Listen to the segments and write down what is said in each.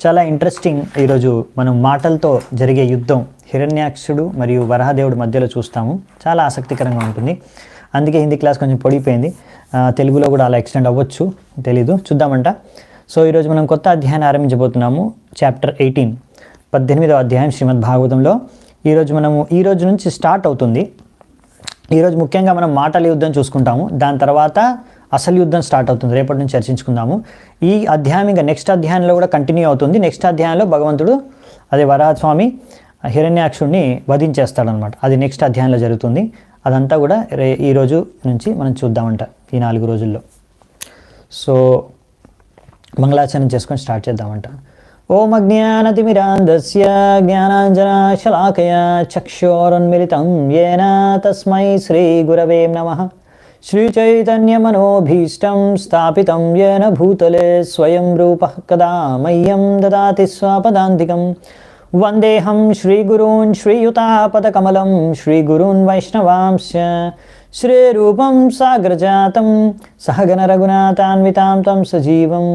చాలా ఇంట్రెస్టింగ్. ఈరోజు మనం మాటలతో జరిగే యుద్ధం హిరణ్యాక్షుడు మరియు వరాహదేవుడి మధ్యలో చూస్తాము. చాలా ఆసక్తికరంగా ఉంటుంది. అందుకే హిందీ క్లాస్ కొంచెం పొడిగిపోయింది. తెలుగులో కూడా అలా ఎక్స్టెండ్ అవ్వచ్చు, తెలీదు, చూద్దామంట. సో ఈరోజు మనం కొత్త అధ్యాయాన్ని ఆరంభించబోతున్నాము. చాప్టర్ 18, 18వ అధ్యాయం శ్రీమద్ భాగవతంలో. ఈ రోజు నుంచి స్టార్ట్ అవుతుంది. ఈరోజు ముఖ్యంగా మనం మాటల యుద్ధం చూసుకుంటాము. దాని తర్వాత అసలు యుద్ధం స్టార్ట్ అవుతుంది. రేపటి నుంచి చర్చించుకుందాము. ఈ అధ్యాయం ఇంకా నెక్స్ట్ అధ్యాయంలో కూడా కంటిన్యూ అవుతుంది. నెక్స్ట్ అధ్యాయంలో భగవంతుడు వరాహస్వామి హిరణ్యాక్షుడిని వధించేస్తాడనమాట. అది నెక్స్ట్ అధ్యాయంలో జరుగుతుంది. అదంతా కూడా ఈరోజు నుంచి మనం చూద్దామంట, ఈ 4 రోజుల్లో. సో మంగళాచరణ చేసుకొని స్టార్ట్ చేద్దామంట. ఓం అజ్ఞానతిమిరాంధస్య జ్ఞానాంజనశలాకయా చక్షోరున్మిళితం యేన తస్మై శ్రీగురవే నమః. శ్రీచైతన్యమనోభీష్టం స్థాపితం యేన భూతలే స్వయం రూపః కదా మह्यं దదాతి స్వపదాంతికం. వందేహం శ్రీగురూన్ శ్రీయుతాపదకమలం శ్రీగురూన్ వైష్ణవాంశ్చ శ్రీరూపం సాగ్రజాతం సహగణ రఘునాథాన్వితాం తం సజీవం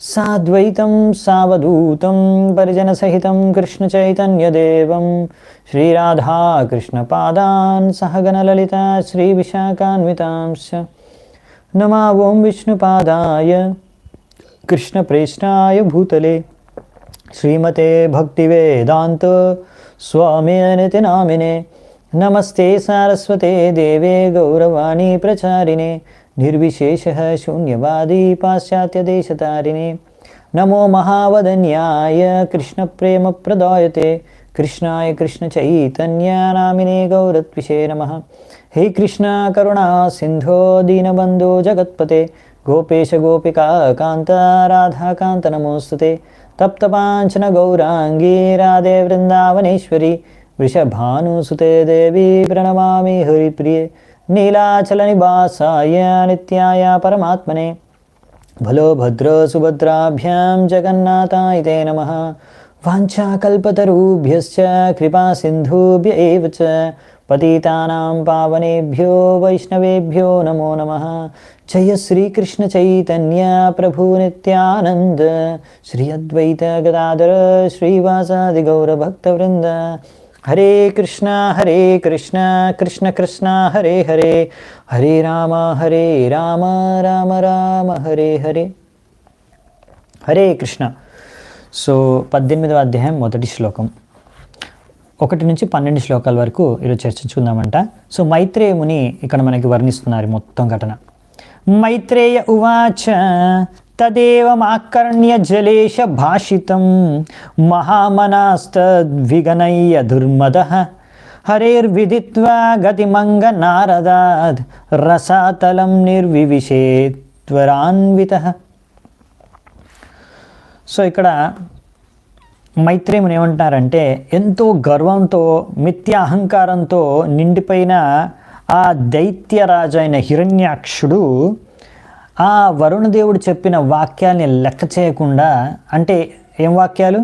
సాద్వైతం సావధూతం పరిజనసహితం కృష్ణచైతన్యదేవం శ్రీరాధాకృష్ణపాదాన్ సహగణ లలిత శ్రీవిశాఖాన్వితాంశ్చ. నమో ఓం విష్ణుపాదాయ కృష్ణప్రేష్ఠాయ భూతలే శ్రీమతే భక్తివేదాంత స్వామినితి నామినే. నమస్తే సారస్వతే దేవే గౌరవాణి ప్రచారిణే నిర్విశేష శూన్యవాదీ పాశ్చాత్యదేశతారిణే. నమో మహావదన్యాయ కృష్ణప్రేమ ప్రదాయతే కృష్ణాయ కృష్ణచైతన్యనామినే గౌరత్విషే నమః. హే కృష్ణ కరుణా సింధో దీనబంధో జగత్పతే గోపేశ గోపికా కాంత రాధాకాంత నమోస్తుతే. తప్తపాంచన గౌరాంగీ రాధే వృందావనేశ్వరి వృషభానుసుతే దేవి ప్రణమామి హరిప్రియే. నీలాచల నివాసాయ నిత్యాయ పరమాత్మనే భలో భద్ర సుభద్రాభ్యాం జగన్నాథాయ తే నమః. వాంఛాకల్పతరుభ్యశ్చ కృపా సింధుభ్య ఏవ చ పతితానాం పావనేభ్యో వైష్ణవేభ్యో నమో నమః. జయ శ్రీకృష్ణ చైతన్య ప్రభు నిత్యానంద శ్రీ అద్వైత గదాధర శ్రీవాసాది గౌరభక్తవృంద. హరే కృష్ణ కృష్ణ కృష్ణ హరే హరే హరే రామ రామ రామ హరే హరే. హరే కృష్ణ. సో 18వ అధ్యాయం మొదటి శ్లోకం 1 నుంచి 12 శ్లోకాల వరకు ఈరోజు చర్చించుకుందామంట. సో మైత్రేయ ముని ఇక్కడ మనకి వర్ణిస్తున్నారు మొత్తం ఘటన. మైత్రేయ ఉవాచ తదేవమాకర్ణ్య జలేశ భాషితం మహామనాస్తద్విగనయ్య దుర్మదః హరేర్విదిత్వా గతిమంగ నారదాద్ రసాతలం నిర్వివిశేత్వరాన్వితః. సో ఇక్కడ మైత్రేయుని ఏమంటున్నారంటే, ఎంతో గర్వంతో మిథ్యా అహంకారంతో నిండిపోయిన ఆ దైత్యరాజు అయిన హిరణ్యాక్షుడు ఆ వరుణదేవుడు చెప్పిన వాక్యాల్ని లెక్క చేయకుండా, అంటే ఏం వాక్యాలు,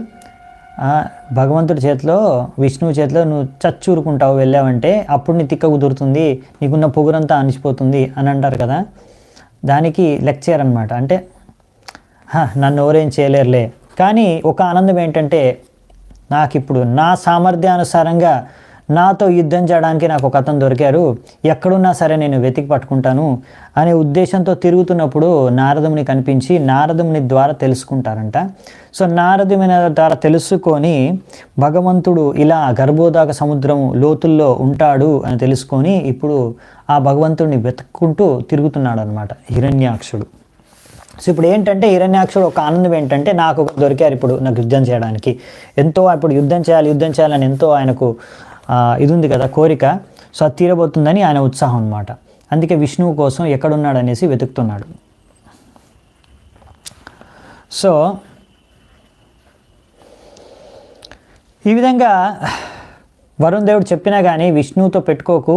భగవంతుడి చేతిలో విష్ణువు చేతిలో నువ్వు చచ్చూరుకుంటావు వెళ్ళావంటే అప్పుడు నీ తిక్క కుదురుతుంది, నీకున్న పొగురంతా అనిసిపోతుంది అని అంటారు కదా, దానికి లెక్క చేయరనమాట. అంటే నన్ను ఎవరేం చేయలేరులే. కానీ ఒక ఆనందం ఏంటంటే, నాకు ఇప్పుడు నా సామర్థ్యానుసారంగా నాతో యుద్ధం చేయడానికి నాకు ఒక అతను దొరికారు, ఎక్కడున్నా సరే నేను వెతికి పట్టుకుంటాను అనే ఉద్దేశంతో తిరుగుతున్నప్పుడు నారదముని కనిపించి నారదముని ద్వారా తెలుసుకుంటారంట. సో నారదముని ద్వారా తెలుసుకొని భగవంతుడు ఇలా గర్భోదక సముద్రం లోతుల్లో ఉంటాడు అని తెలుసుకొని ఇప్పుడు ఆ భగవంతుడిని వెతుక్కుంటూ తిరుగుతున్నాడు అనమాట హిరణ్యాక్షుడు. సో ఇప్పుడు ఏంటంటే హిరణ్యాక్షుడు ఒక ఆనందం ఏంటంటే, నాకు దొరికారు ఇప్పుడు నాకు యుద్ధం చేయడానికి, ఎంతో ఇప్పుడు యుద్ధం చేయాలని ఎంతో ఆయనకు ఇది ఉంది కదా కోరిక. సో అది తీరబోతుందని ఆయన ఉత్సాహం అనమాట. అందుకే విష్ణువు కోసం ఎక్కడున్నాడు అనేసి వెతుకుతున్నాడు. సో ఈ విధంగా వరుణ్ దేవుడు చెప్పినా కానీ విష్ణువుతో పెట్టుకోకు,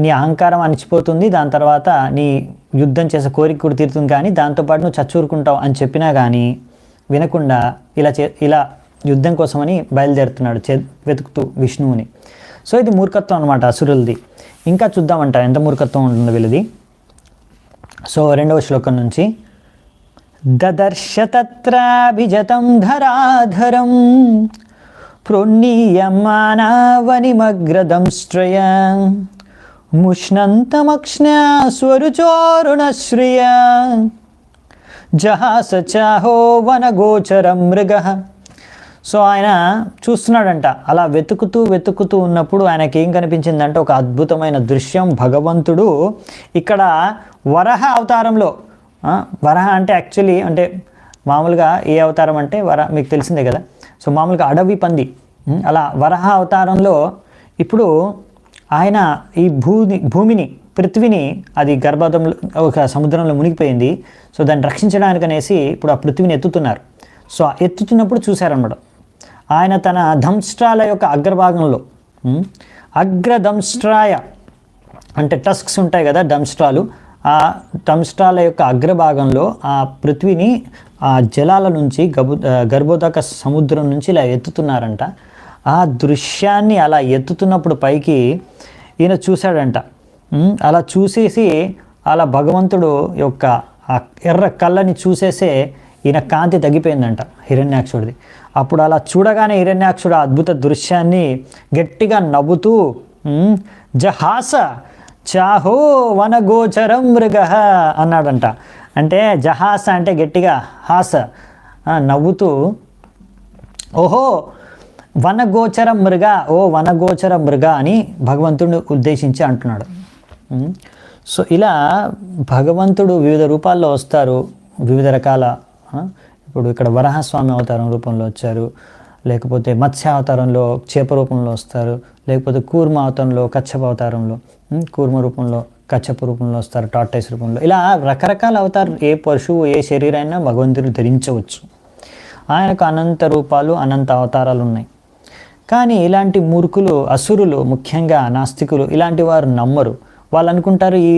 నీ అహంకారం అణిచిపోతుంది, దాని తర్వాత నీ యుద్ధం చేసే కోరిక కూడా తీరుతుంది, కానీ దాంతోపాటు నువ్వు చచ్చూరుకుంటావు అని చెప్పినా కానీ వినకుండా ఇలా యుద్ధం కోసమని బయలుదేరుతున్నాడు వెతుకుతూ విష్ణువుని. సో ఇది మూర్ఖత్వం అనమాట అసురులది. ఇంకా చూద్దామంట ఎంత మూర్ఖత్వం ఉంటుందో వీళ్ళది. సో 2వ శ్లోకం నుంచి దదర్శ తత్రాభిజతం ధరాధరం ప్రోన్నీయమానావనిమగ్రదంశ్రయ ముష్ణంతమక్ష్ణా స్వరుచోరుణశ్రియ జహాస చాహో వనగోచరం మృగః. సో ఆయన చూస్తున్నాడంట. అలా వెతుకుతూ ఉన్నప్పుడు ఆయనకి ఏం కనిపించిందంటే ఒక అద్భుతమైన దృశ్యం. భగవంతుడు ఇక్కడ వరహ అవతారంలో, వరహ అంటే యాక్చువల్లీ అంటే మామూలుగా ఏ అవతారం అంటే మీకు తెలిసిందే కదా. సో మామూలుగా అడవి పంది, అలా వరహ అవతారంలో ఇప్పుడు ఆయన ఈ భూమిని పృథ్వీని, అది గర్భాధంలో ఒక సముద్రంలో మునిగిపోయింది. సో దాన్ని రక్షించడానికి అనేసి ఇప్పుడు ఆ పృథ్వీని ఎత్తుతున్నారు. సో ఎత్తుతున్నప్పుడు చూశారన్నమాట, ఆయన తన దంష్ట్రాల యొక్క అగ్రభాగంలో, అగ్రదంష్ట్రాయ అంటే టస్క్స్ ఉంటాయి కదా దంష్ట్రాలు, ఆ దంష్ట్రాల యొక్క అగ్రభాగంలో ఆ పృథ్వీని ఆ జలాల నుంచి గర్భోదక సముద్రం నుంచి ఇలా ఎత్తుతున్నారంట. ఆ దృశ్యాన్ని అలా ఎత్తుతున్నప్పుడు పైకి ఈయన చూశాడంట. అలా చూసేసి అలా భగవంతుడు యొక్క ఆ ఎర్ర కళ్ళని చూసేసే ఈయన కాంతి తగ్గిపోయిందంట హిరణ్యాక్షుడిది. అప్పుడు అలా చూడగానే హిరణ్యాక్షుడు ఆ అద్భుత దృశ్యాన్ని గట్టిగా నవ్వుతూ జహాస చాహో వనగోచరం మృగః అన్నాడంట. అంటే జహాస అంటే గట్టిగా, హాస నవ్వుతూ, ఓహో వనగోచర మృగ, ఓ వనగోచర మృగ అని భగవంతుడిని ఉద్దేశించి అంటున్నాడు. సో ఇలా భగవంతుడు వివిధ రూపాల్లో వస్తారు, వివిధ రకాల. ఇప్పుడు ఇక్కడ వరాహస్వామి అవతారం రూపంలో వచ్చారు, లేకపోతే మత్స్య అవతారంలో చేప రూపంలో వస్తారు, లేకపోతే కూర్మ అవతారంలో కచ్చప అవతారంలో, కూర్మ రూపంలో కచ్చప రూపంలో వస్తారు, టార్టైస్ రూపంలో. ఇలా రకరకాల అవతారం, ఏ పశువు ఏ శరీరాన్ని భగవంతుడు ధరించవచ్చు. ఆయనకు అనంత రూపాలు అనంత అవతారాలు ఉన్నాయి. కానీ ఇలాంటి మూర్ఖులు, అసురులు, ముఖ్యంగా నాస్తికులు ఇలాంటి వారు నమ్మరు. వాళ్ళు అనుకుంటారు ఈ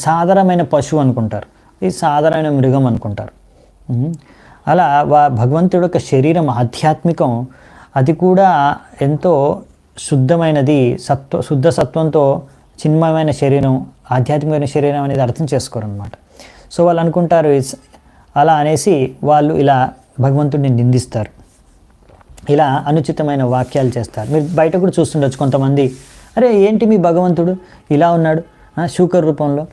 సాధారణమైన పశువు అనుకుంటారు, ఈ సాధారణమైన మృగం అనుకుంటారు. అలా భగవంతుడి యొక్క శరీరం ఆధ్యాత్మికం, అది కూడా ఎంతో శుద్ధమైనది, శుద్ధ సత్వంతో చిన్మయమైన శరీరం, ఆధ్యాత్మికమైన శరీరం అనేది అర్థం చేసుకోరన్నమాట. సో వాళ్ళు అనుకుంటారు అలా అనేసి వాళ్ళు ఇలా భగవంతుడిని నిందిస్తారు, ఇలా అనుచితమైన వాక్యాలు చేస్తారు. మీరు బయట కూడా చూస్తుండొచ్చు కొంతమంది, అరే ఏంటి మీ భగవంతుడు ఇలా ఉన్నాడు శూకర్ రూపంలో,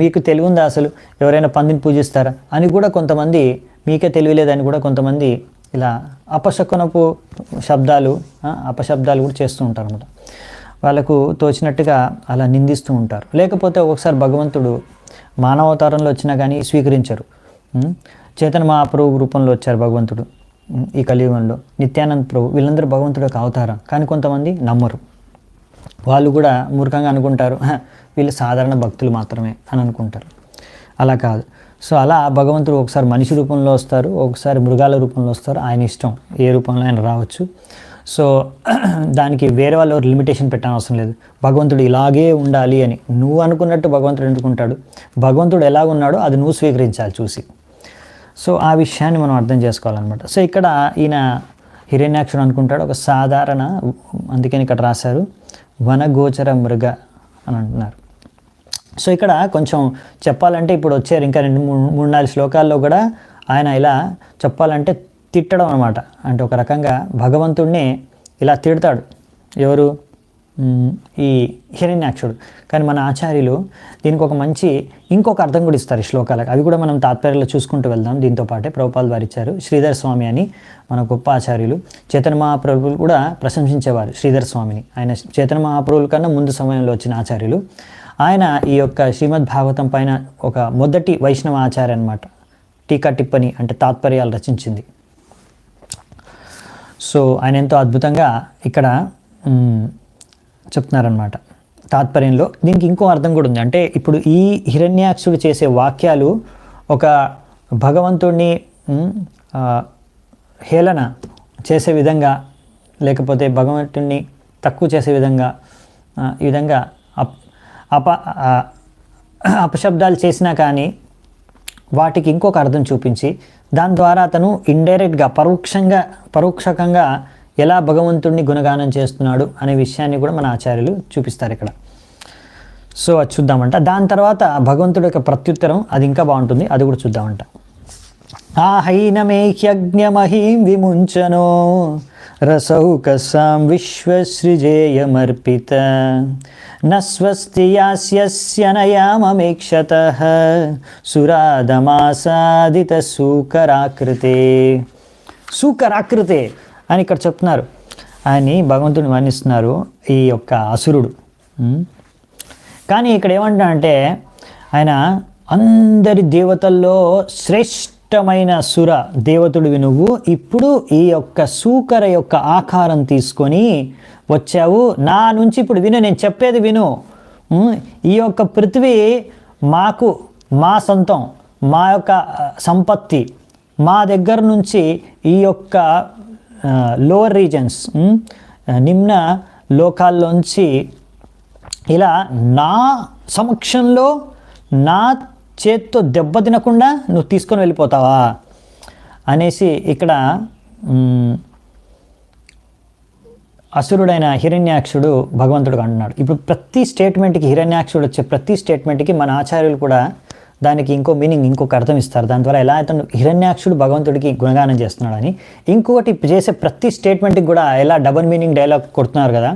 మీకు తెలివి ఉందా అసలు, ఎవరైనా పందిని పూజిస్తారా అని కూడా కొంతమంది, మీకే తెలియలేదని కూడా కొంతమంది ఇలా అపశకునపు శబ్దాలు, అపశబ్దాలు కూడా చేస్తూ ఉంటారు అన్నమాట. వాళ్ళకు తోచినట్టుగా అలా నిందిస్తూ ఉంటారు. లేకపోతే ఒకసారి భగవంతుడు మానవతారంలో వచ్చినా కానీ స్వీకరించరు. చైతన్య మహాప్రభు రూపంలో వచ్చారు భగవంతుడు ఈ కలియుగంలో, నిత్యానంద ప్రభు, వీళ్ళందరూ భగవంతుడు యొక్క అవతారం. కానీ కొంతమంది నమ్మరు, వాళ్ళు కూడా మూర్ఖంగా అనుకుంటారు వీళ్ళు సాధారణ భక్తులు మాత్రమే అని అనుకుంటారు. అలా కాదు. సో అలా భగవంతుడు ఒకసారి మనిషి రూపంలో వస్తారు, ఒకసారి మృగాల రూపంలో వస్తారు, ఆయన ఇష్టం ఏ రూపంలో ఆయన రావచ్చు. సో దానికి వేరే వాళ్ళు లిమిటేషన్ పెట్టాల్సిన అవసరం లేదు. భగవంతుడు ఇలాగే ఉండాలి అని నువ్వు అనుకున్నట్టు భగవంతుడు ఎందుకుంటాడు, భగవంతుడు ఎలాగున్నాడో అది నువ్వు స్వీకరించాలి చూసి. సో ఆ విషయాన్ని మనం అర్థం చేసుకోవాలన్నమాట. సో ఇక్కడ ఈయన హిరణ్యాక్షుడు అనుకుంటాడు ఒక సాధారణ, అందుకని ఇక్కడ రాశారు వనగోచర మృగ అని అంటున్నారు. సో ఇక్కడ కొంచెం చెప్పాలంటే ఇప్పుడు వచ్చారు ఇంకా 2-3-4 శ్లోకాల్లో కూడా ఆయన ఇలా చెప్పాలంటే తిట్టడం అనమాట. అంటే ఒక రకంగా భగవంతుడిని ఇలా తిడతాడు ఎవరు, ఈ హిరణ్యాక్షుడు. కానీ మన ఆచార్యులు దీనికి ఒక మంచి ఇంకొక అర్థం కూడా ఇస్తారు ఈ శ్లోకాలకు. అవి కూడా మనం తాత్పర్యంలో చూసుకుంటూ వెళ్దాం. దీంతో పాటే ప్రభుపాల్ వారు ఇచ్చారు. శ్రీధర్ స్వామి అని మన గొప్ప ఆచార్యులు, చైతన్య మహాప్రభువులు కూడా ప్రశంసించేవారు శ్రీధర్ స్వామిని. ఆయన చైతన్య మహాప్రభువుల కన్నా ముందు సమయంలో వచ్చిన ఆచార్యులు. ఆయన ఈ యొక్క శ్రీమద్ భాగవతం పైన ఒక మొదటి వైష్ణవ ఆచార్య అనమాట. టీకా టిప్పని అంటే తాత్పర్యాలు రచించింది. సో ఆయన ఎంతో అద్భుతంగా ఇక్కడ చెప్తున్నారనమాట తాత్పర్యంలో. దీనికి ఇంకో అర్థం కూడా ఉంది. అంటే ఇప్పుడు ఈ హిరణ్యాక్షుడు చేసే వాక్యాలు ఒక భగవంతుడిని హేళన చేసే విధంగా, లేకపోతే భగవంతుడిని తక్కువ చేసే విధంగా, ఈ విధంగా అపశబ్దాలు చేసినా కానీ వాటికి ఇంకొక అర్థం చూపించి దాని ద్వారా అతను ఇండైరెక్ట్గా పరోక్షకంగా ఎలా భగవంతుడిని గుణగానం చేస్తున్నాడు అనే విషయాన్ని కూడా మన ఆచార్యులు చూపిస్తారు ఇక్కడ. సో అది చూద్దామంట. దాని తర్వాత భగవంతుడి యొక్క ప్రత్యుత్తరం అది ఇంకా బాగుంటుంది, అది కూడా చూద్దామంట. ఆహైనమేహ్యజ్ఞమహీం విముంచనో రసౌకసాం విశ్వసృజేయమర్పిత నస్వస్తి యాస్యస్య నయామమేక్షతః సురాదమాసాదిత సూకరాకృతే. సూకరాకృతే అని ఇక్కడ చెప్తున్నారు. అని భగవంతుడిని వర్ణిస్తున్నారు ఈ యొక్క అసురుడు. కానీ ఇక్కడ ఏమంటాడంటే ఆయన అందరి దేవతల్లో శ్రేష్టమైన సుర దేవతుడివి నువ్వు, ఇప్పుడు ఈ యొక్క సూకర యొక్క ఆకారం తీసుకొని వచ్చావు. నా నుంచి ఇప్పుడు విను, నేను చెప్పేది విను. ఈ యొక్క పృథ్వీ మాకు మా సొంతం, మా యొక్క సంపత్తి, మా దగ్గర నుంచి ఈ యొక్క లోవర్ రీజన్స్ నిమ్న లోకాల్లోంచి ఇలా నా సమక్షంలో నా చేత్తో దెబ్బ తినకుండా నువ్వు తీసుకొని వెళ్ళిపోతావా అనేసి ఇక్కడ అసురుడైన హిరణ్యాక్షుడు భగవంతుడికి అంటున్నాడు. ఇప్పుడు ప్రతి స్టేట్మెంట్కి హిరణ్యాక్షుడు వచ్చే ప్రతి స్టేట్మెంట్కి మన ఆచార్యులు కూడా దానికి ఇంకో మీనింగ్, ఇంకొక అర్థం ఇస్తారు. దాని ద్వారా ఎలా అయితే హిరణ్యాక్షుడు భగవంతుడికి గుణగానం చేస్తున్నాడని, ఇంకొకటి చేసే ప్రతి స్టేట్మెంట్కి కూడా ఎలా డబుల్ మీనింగ్ డైలాగ్ కొడుతున్నారు కదా,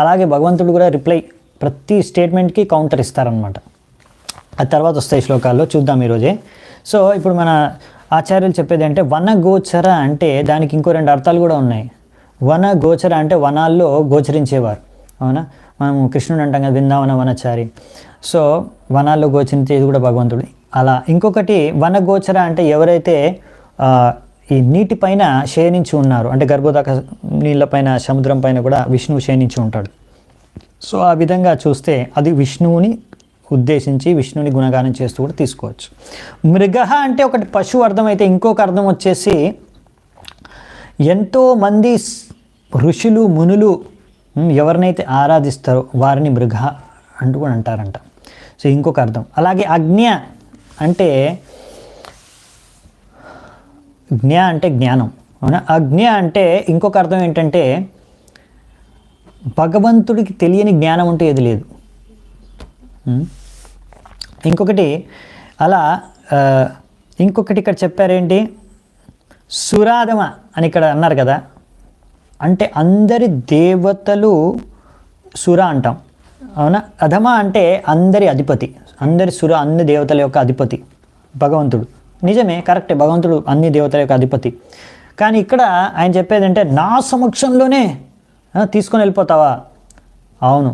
అలాగే భగవంతుడు కూడా రిప్లై ప్రతి స్టేట్మెంట్కి కౌంటర్ ఇస్తారనమాట. అది తర్వాత వస్తాయి శ్లోకాల్లో, చూద్దాం ఈరోజే. సో ఇప్పుడు మన ఆచార్యులు చెప్పేది అంటే వనగోచర అంటే దానికి ఇంకో రెండు అర్థాలు కూడా ఉన్నాయి. వన గోచర అంటే వనాల్లో గోచరించేవారు, అవునా. మనం కృష్ణుడు అంటాం కదా, బృందావన వనచారి. సో వనాల్లో గోచరించేది కూడా భగవంతుడు. అలా ఇంకొకటి వనగోచర అంటే ఎవరైతే ఈ నీటిపైన శయనించి ఉన్నారు అంటే గర్భోదక నీళ్ళపైన, సముద్రం పైన కూడా విష్ణువు శయనించి ఉంటాడు. సో ఆ విధంగా చూస్తే అది విష్ణువుని ఉద్దేశించి విష్ణువుని గుణగానం చేస్తూ కూడా తీసుకోవచ్చు. మృగ అంటే ఒకటి పశువు అర్థమైతే, ఇంకొక అర్థం వచ్చేసి ఎంతోమంది ఋషులు మునులు ఎవరినైతే ఆరాధిస్తారో వారిని మృగ అంటూ కూడా అంటారంట. సో ఇంకొక అర్థం. అలాగే అజ్ఞ అంటే జ్ఞానం, అవునా. అజ్ఞ అంటే ఇంకొక అర్థం ఏంటంటే భగవంతుడికి తెలియని జ్ఞానం అంటే ఏది లేదు. ఇంకొకటి అలా ఇంకొకటి ఇక్కడ చెప్పారేంటి, సురాధమ అని ఇక్కడ అన్నారు కదా, అంటే అందరి దేవతలు సుర అంటాం, అవునా. అధమ అంటే అందరి అధిపతి, అందరి సుర అన్ని దేవతల యొక్క అధిపతి భగవంతుడు. నిజమే, కరెక్టే, భగవంతుడు అన్ని దేవతల యొక్క అధిపతి. కానీ ఇక్కడ ఆయన చెప్పేది అంటే నా సమక్షంలోనే తీసుకొని వెళ్ళిపోతావా. అవును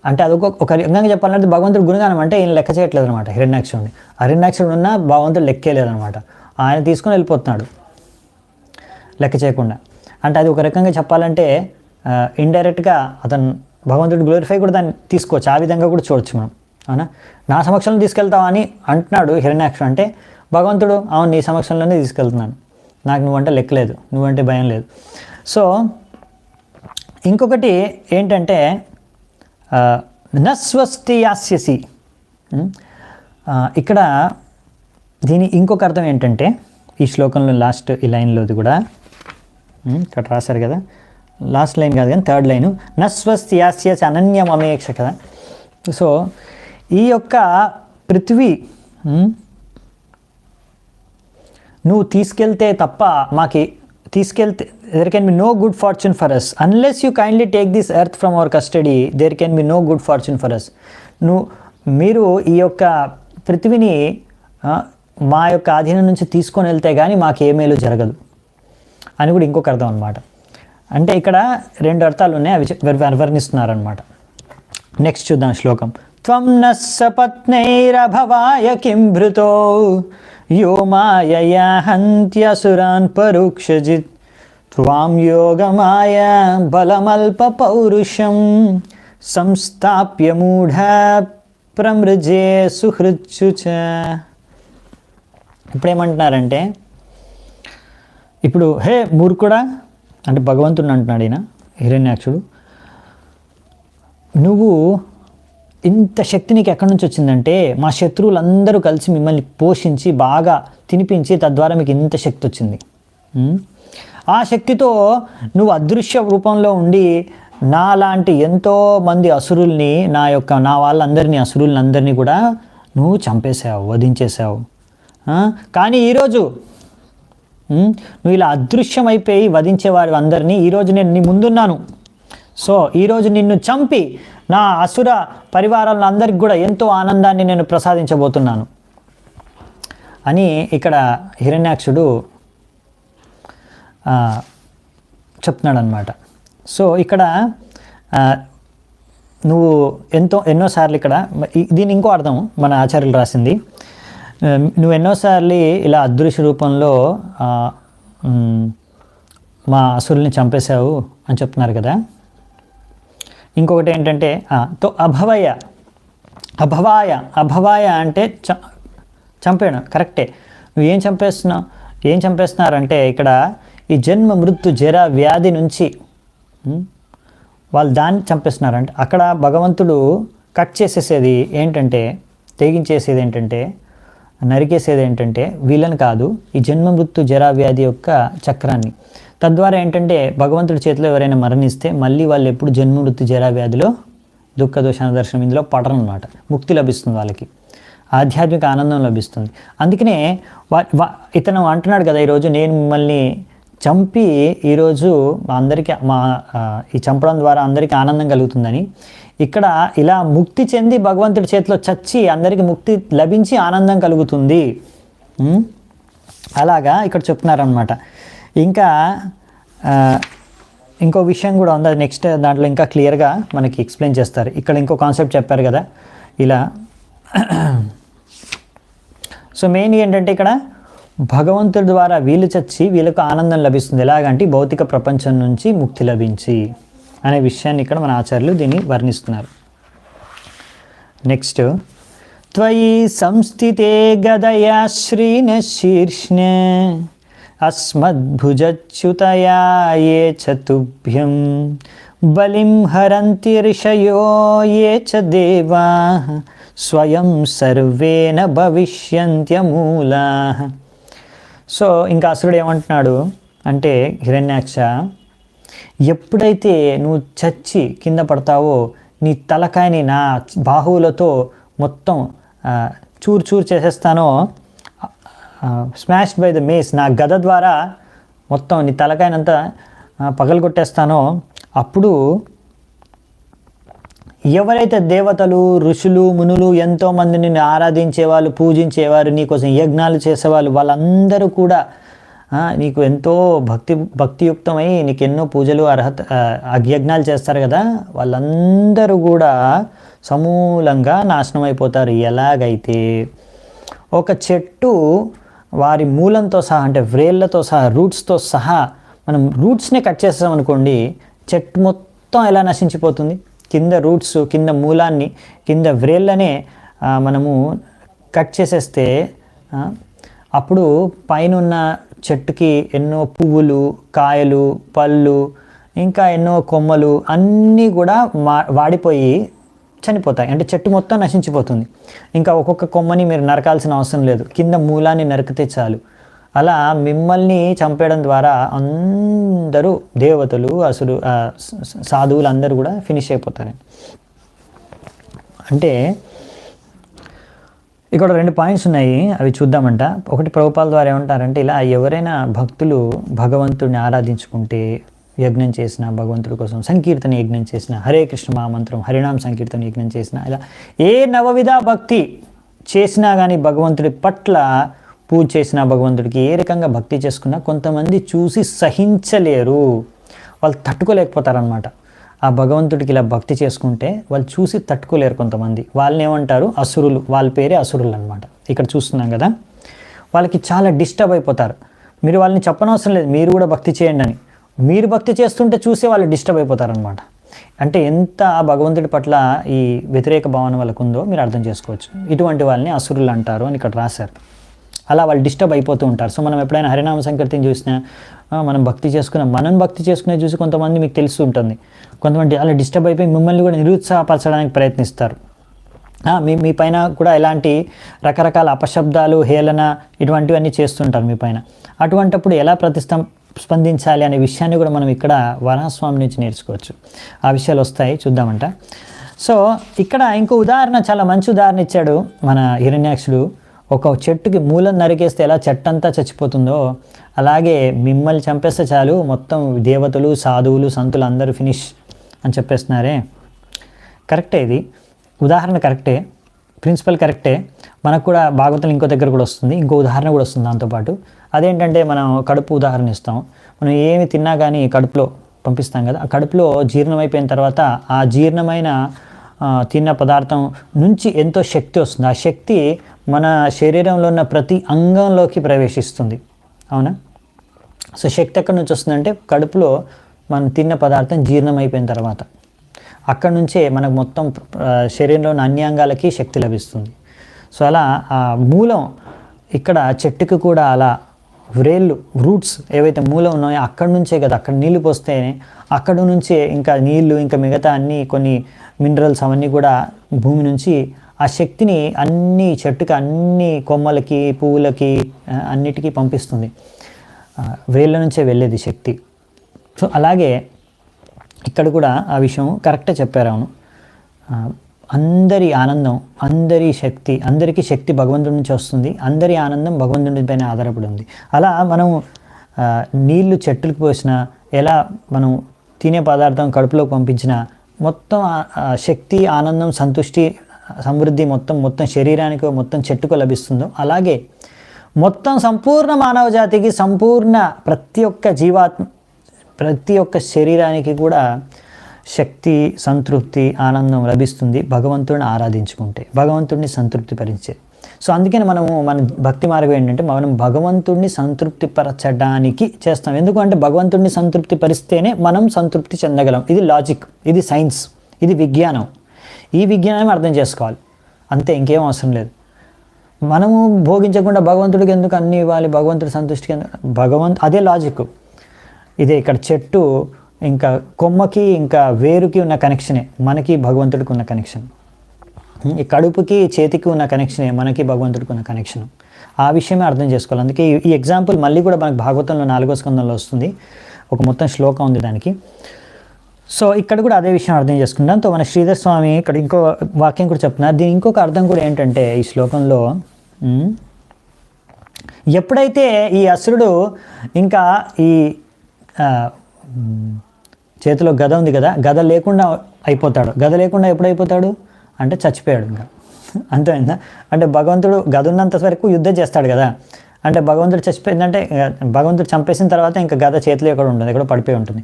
అంటే అది ఒక రకంగా చెప్పాలంటే భగవంతుడు గుణగానం అంటే ఈయన లెక్క చేయట్లేదు అనమాట. హిరణ్యాక్షుడు ఉన్నా భగవంతుడు లెక్కేలేదనమాట. ఆయన తీసుకొని వెళ్ళిపోతున్నాడు లెక్క చేయకుండా. అంటే అది ఒక రకంగా చెప్పాలంటే ఇండైరెక్ట్గా అతను భగవంతుడు గ్లోరిఫై కూడా దాన్ని తీసుకోవచ్చు, ఆ విధంగా కూడా చూడొచ్చు మనం, అవునా. నా సమక్షంలో తీసుకెళ్తావా అని అంటున్నాడు హిరణ్యాక్షుడు. అంటే భగవంతుడు అవును నీ సమక్షంలోనే తీసుకెళ్తున్నాను, నాకు నువ్వంటే లెక్కలేదు, నువ్వంటే భయం లేదు. సో ఇంకొకటి ఏంటంటే నస్వస్తి యాస్యసి, ఇక్కడ దీని ఇంకొక అర్థం ఏంటంటే ఈ శ్లోకంలో లాస్ట్ ఈ లైన్లోది కూడా ఇక్కడ రాశారు కదా, లాస్ట్ లైన్ కాదు కానీ థర్డ్ లైను, నస్వస్తి యాస్యసి అనన్యమమేక్ష కదా. సో ఈ యొక్క పృథ్వీ నువ్వు తీసుకెళ్తే తప్ప మాకి తీసుకెళ్తే there can be no good fortune for us unless you kindly take this earth from our custody, there can be no good fortune for us. మీరు ఈ యొక్క పృథ్వీని మా యొక్క ఆధీనం నుంచి తీసుకొని వెళ్తే కానీ మాకు ఏ మేలు జరగదు అని కూడా ఇంకొక అర్థం అనమాట. అంటే ఇక్కడ రెండు అర్థాలు ఉన్నాయి, అవి వర్ణిస్తున్నారనమాట. నెక్స్ట్ చూద్దాం శ్లోకం. త్వం నస్సపత్నైరభవాయ కిం భృతో యో మాయయా హంత్యసురాన్ పరోక్షజిత్ త్వాం యోగమాయ బలమల్ప పౌరుషం సంస్థాప్య మూఢ ప్రమృజే సుహృత్సుచ. ఇప్పుడేమంటున్నారంటే, ఇప్పుడు హే మూర్ఖుడా అంటే భగవంతుడిని అంటున్నాడు ఈయన హిరణ్యాక్షుడు, నువ్వు ఇంత శక్తి నీకు ఎక్కడి నుంచి వచ్చిందంటే మా శత్రువులందరూ కలిసి మిమ్మల్ని పోషించి బాగా తినిపించి తద్వారా మీకు ఇంత శక్తి వచ్చింది. ఆ శక్తితో నువ్వు అదృశ్య రూపంలో ఉండి నాలాంటి ఎంతోమంది అసురుల్ని నా వాళ్ళందరినీ అసురులందరినీ కూడా నువ్వు చంపేశావు, వధించేశావు. కానీ ఈరోజు నువ్వు ఇలా అదృశ్యమైపోయి వధించేవారు అందరినీ ఈరోజు నేను నీ ముందున్నాను. సో ఈరోజు నిన్ను చంపి నా అసుర పరివారాలను అందరికి కూడా ఎంతో ఆనందాన్ని నేను ప్రసాదించబోతున్నాను అని ఇక్కడ హిరణ్యాక్షుడు చెప్తున్నాడు అనమాట. సో ఇక్కడ నువ్వు ఎన్నోసార్లు ఇక్కడ దీని ఇంకో అర్థం మన ఆచార్యులు రాసింది, నువ్వు ఎన్నోసార్లు ఇలా అదృశ్య రూపంలో మా అసురుల్ని చంపేశావు అని చెప్తున్నారు కదా. ఇంకొకటి ఏంటంటే అభవాయ అంటే చంపేయడం కరెక్టే. నువ్వు ఏం చంపేస్తున్నారంటే ఇక్కడ ఈ జన్మ మృత్యు జర వ్యాధి నుంచి వాళ్ళు దాన్ని చంపేస్తున్నారంటే అక్కడ భగవంతుడు కట్ చేసేసేది ఏంటంటే, తెగించేసేది ఏంటంటే, నరికేసేది ఏంటంటే వీళ్ళని కాదు, ఈ జన్మ మృత్యు జరా వ్యాధి యొక్క చక్రాన్ని. తద్వారా ఏంటంటే భగవంతుడి చేతిలో ఎవరైనా మరణిస్తే మళ్ళీ వాళ్ళు ఎప్పుడు జన్మ మృత్యు జరా వ్యాధిలో దుఃఖ దోషాన దర్శనం ఇందులో పడరు అన్నమాట. ముక్తి లభిస్తుంది, వాళ్ళకి ఆధ్యాత్మిక ఆనందం లభిస్తుంది. అందుకనే ఇతను అంటున్నాడు కదా, ఈరోజు నేను మిమ్మల్ని చంపి ఈరోజు ఈ చంపడం ద్వారా అందరికీ ఆనందం కలుగుతుందని. ఇక్కడ ఇలా ముక్తి చెంది భగవంతుడి చేతిలో చచ్చి అందరికీ ముక్తి లభించి ఆనందం కలుగుతుంది. అలాగా ఇక్కడ చెప్తున్నారనమాట. ఇంకా ఇంకో విషయం కూడా ఉంది, అది నెక్స్ట్ దాంట్లో ఇంకా క్లియర్గా మనకి ఎక్స్ప్లెయిన్ చేస్తారు. ఇక్కడ ఇంకో కాన్సెప్ట్ చెప్పారు కదా ఇలా. సో మెయిన్ ఏంటంటే ఇక్కడ భగవంతుడి ద్వారా వీళ్ళు చచ్చి వీళ్ళకు ఆనందం లభిస్తుంది. ఎలాగంటే భౌతిక ప్రపంచం నుంచి ముక్తి లభించి అనే విషయాన్ని ఇక్కడ మన ఆచార్యులు దీన్ని వర్ణిస్తున్నారు. నెక్స్ట్, త్వయి సంస్థితే గదయా శ్రీన శీర్ష్ణ అస్మద్భుజచ్యుతయా ఏ చతుభ్యం బలిం హరంతి ఋషయో ఏ చ దేవా స్వయం సర్వేన భవిష్యంత్యమూలా. సో ఇంకా అసురుడు ఏమంటున్నాడు అంటే, హిరణ్యాక్ష, ఎప్పుడైతే నువ్వు చచ్చి కింద పడతావో నీ తలకాయని నా బాహువులతో మొత్తం చూరు చూరు చేసేస్తానో, స్మాష్డ్ బై ద మేస్, నా గద ద్వారా మొత్తం నీ తలకాయనంతా పగలగొట్టేస్తానో, అప్పుడు ఎవరైతే దేవతలు ఋషులు మునులు ఎంతోమంది నిన్ను ఆరాధించేవాళ్ళు పూజించేవారు నీకోసం యజ్ఞాలు చేసేవాళ్ళు వాళ్ళందరూ కూడా నీకు ఎంతో భక్తియుక్తమై నీకు ఎన్నో పూజలు యజ్ఞాలు చేస్తారు కదా, వాళ్ళందరూ కూడా సమూలంగా నాశనం అయిపోతారు. ఎలాగైతే ఒక చెట్టు వారి మూలంతో సహా అంటే వ్రేళ్లతో సహా రూట్స్తో సహా మనం రూట్స్నే కట్ చేస్తామనుకోండి, చెట్టు మొత్తం ఎలా నశించిపోతుంది. కింద రూట్స్, కింద మూలాన్ని, కింద వ్రేళ్ళనే మనము కట్ చేసేస్తే అప్పుడు పైన చెట్టుకి ఎన్నో పువ్వులు, కాయలు, పళ్ళు, ఇంకా ఎన్నో కొమ్మలు అన్నీ కూడా వాడిపోయి చనిపోతాయి. అంటే చెట్టు మొత్తం నశించిపోతుంది. ఇంకా ఒక్కొక్క కొమ్మని మీరు నరకాల్సిన అవసరం లేదు, కింద మూలాన్ని నరికితే చాలు. అలా మిమ్మల్ని చంపేయడం ద్వారా అందరూ దేవతలు అసలు సాధువులు అందరూ కూడా ఫినిష్ అయిపోతారు. అంటే ఇక్కడ 2 పాయింట్స్ ఉన్నాయి, అవి చూద్దామంట. ఒకటి, ప్రభుపాల ద్వారా ఏమంటారంటే, ఇలా ఎవరైనా భక్తులు భగవంతుడిని ఆరాధించుకుంటే, యజ్ఞం చేసిన, భగవంతుడి కోసం సంకీర్తన యజ్ఞం చేసిన, హరే కృష్ణ మహామంత్రం హరినామ సంకీర్తన యజ్ఞం చేసిన, ఇలా ఏ నవవిధ భక్తి చేసినా కానీ భగవంతుడి పట్ల పూజ చేసిన, భగవంతుడికి ఏ రకంగా భక్తి చేసుకున్నా కొంతమంది చూసి సహించలేరు, వాళ్ళు తట్టుకోలేకపోతారనమాట. ఆ భగవంతుడికి ఇలా భక్తి చేసుకుంటే వాళ్ళు చూసి తట్టుకోలేరు కొంతమంది. వాళ్ళని ఏమంటారు? అసురులు. వాళ్ళ పేరే అసురులు అనమాట. ఇక్కడ చూస్తున్నాం కదా, వాళ్ళకి చాలా డిస్టర్బ్ అయిపోతారు. మీరు వాళ్ళని చెప్పనవసరం లేదు, మీరు కూడా భక్తి చేయండి అని. మీరు భక్తి చేస్తుంటే చూసే వాళ్ళు డిస్టర్బ్ అయిపోతారనమాట. అంటే ఎంత భగవంతుడి పట్ల ఈ వ్యతిరేక భావన వాళ్ళకు ఉందో మీరు అర్థం చేసుకోవచ్చు. ఇటువంటి వాళ్ళని అసురులు అంటారు అని ఇక్కడ రాశారు. అలా వాళ్ళు డిస్టర్బ్ అయిపోతూ ఉంటారు. సో మనం ఎప్పుడైనా హరినామ సంకీర్తన చూసినా, మనం భక్తి చేసుకునే చూసి కొంతమంది మీకు తెలుస్తూ ఉంటుంది, కొంతమంది అలా డిస్టర్బ్ అయిపోయి మిమ్మల్ని కూడా నిరుత్సాహపరచడానికి ప్రయత్నిస్తారు. మీ పైన కూడా ఇలాంటి రకరకాల అపశబ్దాలు, హేళన ఇటువంటివన్నీ చేస్తుంటారు మీ పైన. అటువంటప్పుడు ఎలా స్పందించాలి అనే విషయాన్ని కూడా మనం ఇక్కడ వరాహస్వామి నుంచి నేర్చుకోవచ్చు. ఆ విషయాలు వస్తాయి, చూద్దామంట. సో ఇక్కడ ఇంకో ఉదాహరణ, చాలా మంచి ఉదాహరణ ఇచ్చాడు మన హిరణ్యాక్షుడు. ఒక చెట్టుకి మూలం నరికేస్తే ఎలా చెట్టంతా చచ్చిపోతుందో అలాగే మిమ్మల్ని చంపేస్తే చాలు మొత్తం దేవతలు సాధువులు సంతులు అందరూ ఫినిష్ అని చెప్పేస్తున్నారే. కరెక్టే, ఇది ఉదాహరణ కరెక్టే, ప్రిన్సిపల్ కరెక్టే. మనకు కూడా భాగవతం ఇంకో దగ్గర కూడా వస్తుంది, ఇంకో ఉదాహరణ కూడా వస్తుంది దాంతోపాటు. అదేంటంటే మనం కడుపు ఉదాహరణ ఇస్తాం. మనం ఏమి తిన్నా కానీ కడుపులో పంపిస్తాం కదా, ఆ కడుపులో జీర్ణమైపోయిన తర్వాత ఆ జీర్ణమైన తిన్న పదార్థం నుంచి ఎంతో శక్తి వస్తుంది. ఆ శక్తి మన శరీరంలో ఉన్న ప్రతి అంగంలోకి ప్రవేశిస్తుంది, అవునా? సో శక్తి ఎక్కడి నుంచి వస్తుందంటే కడుపులో మనం తిన్న పదార్థం జీర్ణమైపోయిన తర్వాత అక్కడి నుంచే మనకు మొత్తం శరీరంలో ఉన్న అన్ని అంగాలకి శక్తి లభిస్తుంది. సో అలా ఆ మూలం ఇక్కడ చెట్టుకి కూడా అలా వ్రేళ్ళు రూట్స్ ఏవైతే మూలం ఉన్నాయో అక్కడి నుంచే కదా, అక్కడ నీళ్లు పోస్తే అక్కడ నుంచే ఇంకా నీళ్లు ఇంకా మిగతా అన్ని కొన్ని మినరల్స్ అవన్నీ కూడా భూమి నుంచి ఆ శక్తిని అన్ని చెట్టుకి అన్ని కొమ్మలకి పువ్వులకి అన్నిటికీ పంపిస్తుంది. వేళ్ళ నుంచే వెళ్ళేది శక్తి. సో అలాగే ఇక్కడ కూడా ఆ విషయం కరెక్టే చెప్పారు. అవును, అందరి ఆనందం అందరి శక్తి అందరికీ శక్తి భగవంతుడి నుంచి వస్తుంది. అందరి ఆనందం భగవంతుడి పైన ఆధారపడి ఉంది. అలా మనం నీళ్లు చెట్టులకు పోసినా ఎలా మనం తినే పదార్థం కడుపులోకి పంపించిన మొత్తం శక్తి ఆనందం సంతృష్టి సమృద్ధి మొత్తం శరీరానికి మొత్తం చెట్టుకు లభిస్తుందో అలాగే మొత్తం సంపూర్ణ మానవ జాతికి సంపూర్ణ ప్రతి ఒక్క శరీరానికి కూడా శక్తి సంతృప్తి ఆనందం లభిస్తుంది భగవంతుడిని ఆరాధించుకుంటే, భగవంతుడిని సంతృప్తిపరిచే. సో అందుకని మన భక్తి మార్గం ఏంటంటే మనం భగవంతుడిని సంతృప్తిపరచడానికి చేస్తాం. ఎందుకంటే భగవంతుడిని సంతృప్తి పరిస్తేనే మనం సంతృప్తి చెందగలం. ఇది లాజిక్, ఇది సైన్స్, ఇది విజ్ఞానం. ఈ విజ్ఞానం అర్థం చేసుకోవాలి, అంతే, ఇంకేం అవసరం లేదు. మనము భోగించకుండా భగవంతుడికి ఎందుకు అన్ని ఇవ్వాలి, భగవంతుడి సంతృష్టికి అదే లాజిక్. ఇదే ఇక్కడ చెట్టు ఇంకా కొమ్మకి ఇంకా వేరుకి ఉన్న కనెక్షనే మనకి భగవంతుడికి ఉన్న కనెక్షన్. ఈ కడుపుకి చేతికి ఉన్న కనెక్షనే మనకి భగవంతుడికి ఉన్న కనెక్షన్. ఆ విషయమే అర్థం చేసుకోవాలి. అందుకే ఈ ఎగ్జాంపుల్ మళ్ళీ కూడా మనకు భాగవతంలో 4వ స్కందంలో వస్తుంది, ఒక మొత్తం శ్లోకం ఉంది దానికి. సో ఇక్కడ కూడా అదే విషయం అర్థం చేసుకుంటాం. తో మన శ్రీధర్ స్వామి ఇక్కడ ఇంకో వాక్యం కూడా చెప్తున్నారు. దీని ఇంకొక అర్థం కూడా ఏంటంటే ఈ శ్లోకంలో ఎప్పుడైతే ఈ అసురుడు ఇంకా ఈ చేతిలో గద ఉంది కదా, గద లేకుండా అయిపోతాడు. గద లేకుండా ఎప్పుడైపోతాడు అంటే చచ్చిపోయాడు ఇంకా, అంతేనా? అంటే భగవంతుడు గద ఉన్నంత వరకు యుద్ధం చేస్తాడు కదా, అంటే భగవంతుడు చచ్చిపోయిందంటే భగవంతుడు చంపేసిన తర్వాత ఇంకా గద చేతిలో ఎక్కడ ఉంటుంది, ఎక్కడో పడిపోయి ఉంటుంది,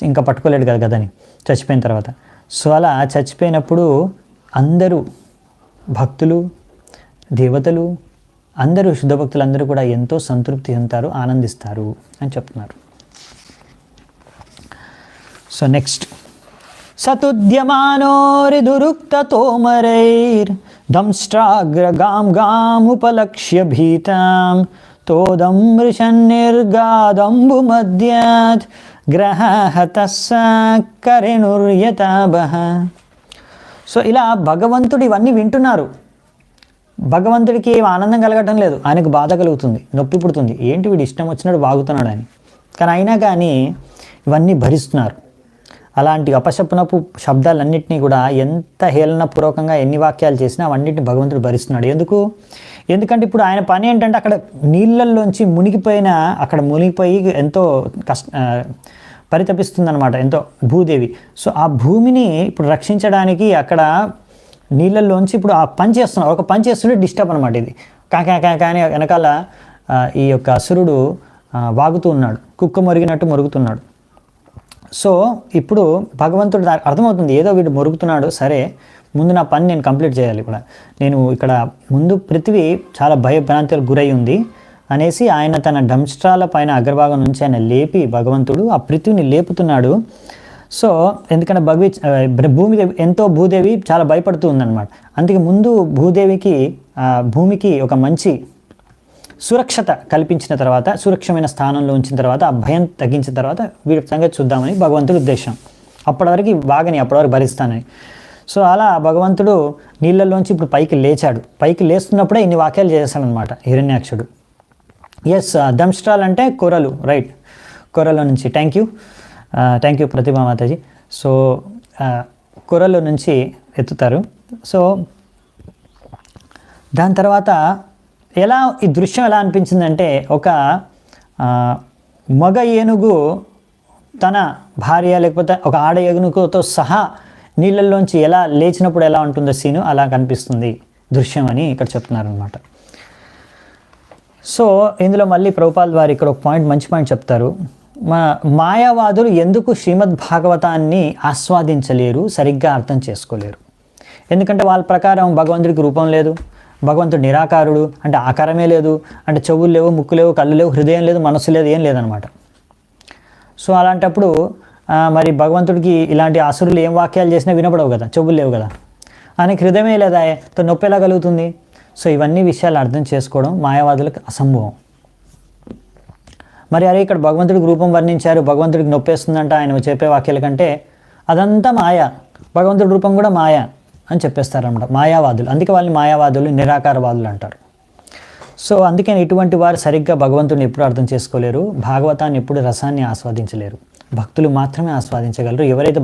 ఇంకా పట్టుకోలేడు కదా గదని చచ్చిపోయిన తర్వాత. సో అలా చచ్చిపోయినప్పుడు అందరూ భక్తులు దేవతలు అందరూ శుద్ధ భక్తులు అందరూ కూడా ఎంతో సంతృప్తి చెందుతారు, ఆనందిస్తారు అని చెప్తున్నారు. సో నెక్స్ట్, సతుద్యమానోరిదురుక్తతోమరైర్ దంష్ట్రాగ్రగాముపలక్ష్య భీతాం తోదం మృషన్నిర్గాదంబు మధ్యాత్ గ్రహహతస్సకరేణుర్యతాబః. సో ఇలా భగవంతుడు ఇవన్నీ వింటున్నారు. భగవంతుడికి ఏం ఆనందం కలగటం లేదు, ఆయనకు బాధ కలుగుతుంది, నొప్పి పుడుతుంది. ఏంటి వీడు ఇష్టం వచ్చినట్టు వాగుతున్నాడు అని. కానీ అయినా కానీ ఇవన్నీ భరిస్తున్నారు. అలాంటి అపశప్నపు శబ్దాలన్నింటినీ కూడా ఎంత హేళనపూర్వకంగా ఎన్ని వాక్యాలు చేసినా అవన్నిటిని భగవంతుడు భరిస్తున్నాడు. ఎందుకంటే ఇప్పుడు ఆయన పని ఏంటంటే అక్కడ నీళ్ళల్లోంచి మునిగిపోయి ఎంతో పరితపిస్తుందన్నమాట, ఎంతో భూదేవి. సో ఆ భూమిని ఇప్పుడు రక్షించడానికి అక్కడ నీళ్ళల్లోంచి ఇప్పుడు ఆ పని చేస్తున్నాడు, ఒక పని చేస్తుంటే డిస్టర్బ్ అనమాట. ఇది కానీ వెనకాల ఈ యొక్క అసురుడు వాగుతూ ఉన్నాడు, కుక్క మొరిగినట్టు మొరుగుతున్నాడు. సో ఇప్పుడు భగవంతుడు అర్థమవుతుంది, ఏదో వీడు మొరుగుతున్నాడు, సరే ముందు నా పని నేను కంప్లీట్ చేయాలి. కూడా నేను ఇక్కడ ముందు పృథివీ చాలా భయభ్రాంతులకు గురై ఉంది అనేసి ఆయన తన డంస్ట్రాల పైన అగ్రభాగం నుంచి ఆయన లేపి భగవంతుడు ఆ పృథివీని లేపుతున్నాడు. సో ఎందుకంటే భూదేవి చాలా భయపడుతూ ఉందన్నమాట. అందుకే ముందు భూమికి ఒక మంచి సురక్షత కల్పించిన తర్వాత, సురక్షమైన స్థానంలో ఉంచిన తర్వాత, ఆ భయం తగ్గించిన తర్వాత వీడి సంగతి చూద్దామని భగవంతుడి ఉద్దేశం. అప్పటివరకు భరిస్తానని. సో అలా భగవంతుడు నీళ్ళల్లోంచి ఇప్పుడు పైకి లేచాడు. పైకి లేస్తున్నప్పుడే ఇన్ని వాక్యాలు చేశాడనమాట హిరణ్యాక్షుడు. ఎస్, దంష్ట్రాల్ అంటే కొరలు, రైట్, కొరలో నుంచి. Thank you Pratibha Mataji. So కొరలో నుంచి ఎత్తుతారు. సో దాని తర్వాత ఈ దృశ్యం ఎలా అనిపించిందంటే, ఒక మగ ఏనుగు తన భార్య లేకపోతే ఒక ఆడ ఏనుగుతో సహా నీళ్ళల్లోంచి ఎలా లేచినప్పుడు ఎలా ఉంటుందో సీను అలా కనిపిస్తుంది దృశ్యం అని ఇక్కడ చెప్తున్నారనమాట. సో ఇందులో మళ్ళీ ప్రభుపాల్ వారు ఇక్కడ ఒక మంచి పాయింట్ చెప్తారు. మాయావాదులు ఎందుకు శ్రీమద్ భాగవతాన్ని ఆస్వాదించలేరు, సరిగ్గా అర్థం చేసుకోలేరు. ఎందుకంటే వాళ్ళ ప్రకారం భగవంతుడికి రూపం లేదు, భగవంతుడు నిరాకారుడు, అంటే ఆకారమే లేదు, అంటే చెవులు లేవు, ముక్కు లేవు, కళ్ళు లేవు, హృదయం లేదు, మనస్సు లేదు, ఏం లేదనమాట. సో అలాంటప్పుడు మరి భగవంతుడికి ఇలాంటి అసురులు ఏం వాక్యాలు చేసినా వినపడవు కదా, చెవులు లేవు కదా, ఆయనకి హృదయమే లేదా, నొప్పి ఎలా కలుగుతుంది? సో ఇవన్నీ విషయాలు అర్థం చేసుకోవడం మాయావాదులకు అసంభవం. మరి అరే ఇక్కడ భగవంతుడికి రూపం వర్ణించారు, భగవంతుడికి నొప్పేస్తుందంట ఆయన చెప్పే వాక్యాల కంటే, అదంతా మాయ, భగవంతుడి రూపం కూడా మాయ అని చెప్పేస్తారన్నమాట మాయావాదులు. అందుకే వాళ్ళని మాయావాదులు, నిరాకారవాదులు అంటారు. సో అందుకని ఇటువంటి వారు సరిగ్గా భగవంతుడిని ఎప్పుడు అర్థం చేసుకోలేరు, భాగవతాన్ని ఎప్పుడు రసాన్ని ఆస్వాదించలేరు. భక్తులు మాత్రమే ఆస్వాదించగలరు. ఎవరైతే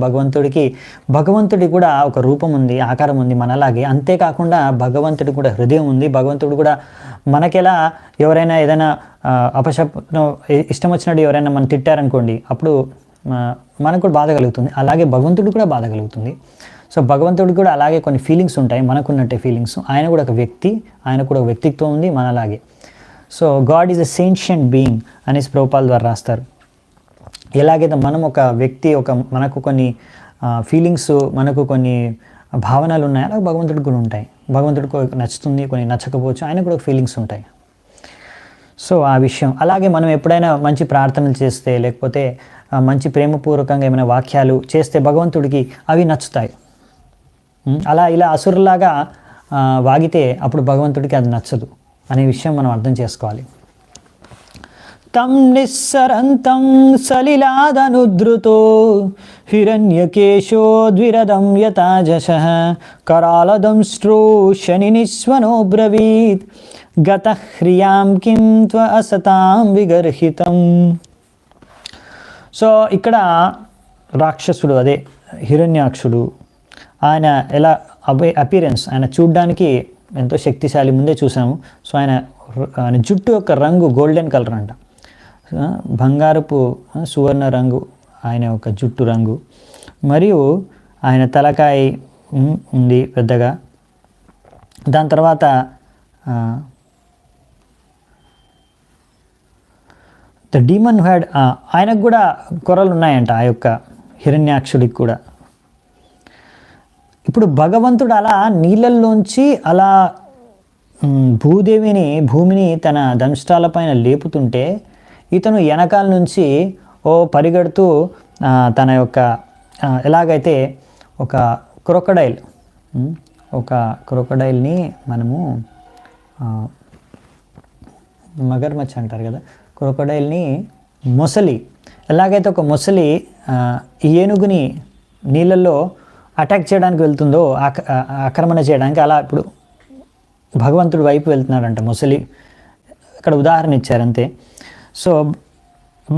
భగవంతుడి కూడా ఒక రూపం ఉంది, ఆకారం ఉంది మనలాగే, అంతేకాకుండా భగవంతుడి కూడా హృదయం ఉంది. భగవంతుడు కూడా మనకెలా ఎవరైనా ఏదైనా అపశప్నం ఇష్టం వచ్చినట్టు ఎవరైనా మనం తిట్టారనుకోండి, అప్పుడు మనకు కూడా బాధ కలుగుతుంది. అలాగే భగవంతుడు కూడా బాధ కలుగుతుంది. సో భగవంతుడికి కూడా అలాగే కొన్ని ఫీలింగ్స్ ఉంటాయి, మనకున్నట్టే ఫీలింగ్స్. ఆయన కూడా ఒక వ్యక్తి, ఆయన కూడా ఒక వ్యక్తిత్వం ఉంది మనలాగే. So God is a sentient being అనేసి ప్రభుపాల్ ద్వారా రాస్తారు. ఎలాగైతే మనం ఒక వ్యక్తి, మనకు కొన్ని ఫీలింగ్స్, మనకు కొన్ని భావనలు ఉన్నాయి, అలాగే భగవంతుడికి కూడా ఉంటాయి. భగవంతుడికి నచ్చుతుంది, కొన్ని నచ్చకపోవచ్చు, ఆయన కూడా ఫీలింగ్స్ ఉంటాయి. సో ఆ విషయం అలాగే మనం ఎప్పుడైనా మంచి ప్రార్థనలు చేస్తే, లేకపోతే మంచి ప్రేమపూర్వకంగా ఏమైనా వాక్యాలు చేస్తే భగవంతుడికి అవి నచ్చుతాయి. ఇలా అసురులాగా వాగితే అప్పుడు భగవంతుడికి అది నచ్చదు అనే విషయం మనం అర్థం చేసుకోవాలి. తం నిస్సరంతం సలిలాదనుద్రుతో హిరణ్యకేశో ద్విరదం యతాజశః కరాలదంష్ట్రో శని నిస్వనో బ్రవీత్ గతః హ్రియాం కిం త్వ అసతాం విగర్హితం. సో ఇక్కడ రాక్షసుడు, అదే హిరణ్యాక్షుడు, ఆయన ఎలా అపీరెన్స్, ఆయన చూడ్డానికి ఎంతో శక్తిశాలి, ముందే చూసాము. సో ఆయన జుట్టు యొక్క రంగు గోల్డెన్ కలర్ అంట, బంగారపు సువర్ణ రంగు ఆయన యొక్క జుట్టు రంగు. మరియు ఆయన తలకాయ ఉంది పెద్దగా. దాని తర్వాత ద డీమన్ హెడ్, ఆయనకు కూడా కొరలు ఉన్నాయంట, ఆ యొక్క హిరణ్యాక్షుడికి కూడా. ఇప్పుడు భగవంతుడు అలా నీళ్ళల్లోంచి అలా భూమిని తన దంష్టాలపైన లేపుతుంటే, ఇతను వెనకాల నుంచి పరిగెడుతూ తన యొక్క ఎలాగైతే ఒక క్రొకడైల్ని మనము మగర్మచ్చ అంటారు కదా, క్రొకడైల్ని మొసలి, ఎలాగైతే ఒక మొసలి ఏనుగుని నీళ్ళల్లో అటాక్ చేయడానికి వెళ్తుందో, ఆక్రమణ చేయడానికి, అలా ఇప్పుడు భగవంతుడి వైపు వెళ్తున్నాడంట మొసలి. ఇక్కడ ఉదాహరణ ఇచ్చారంతే. సో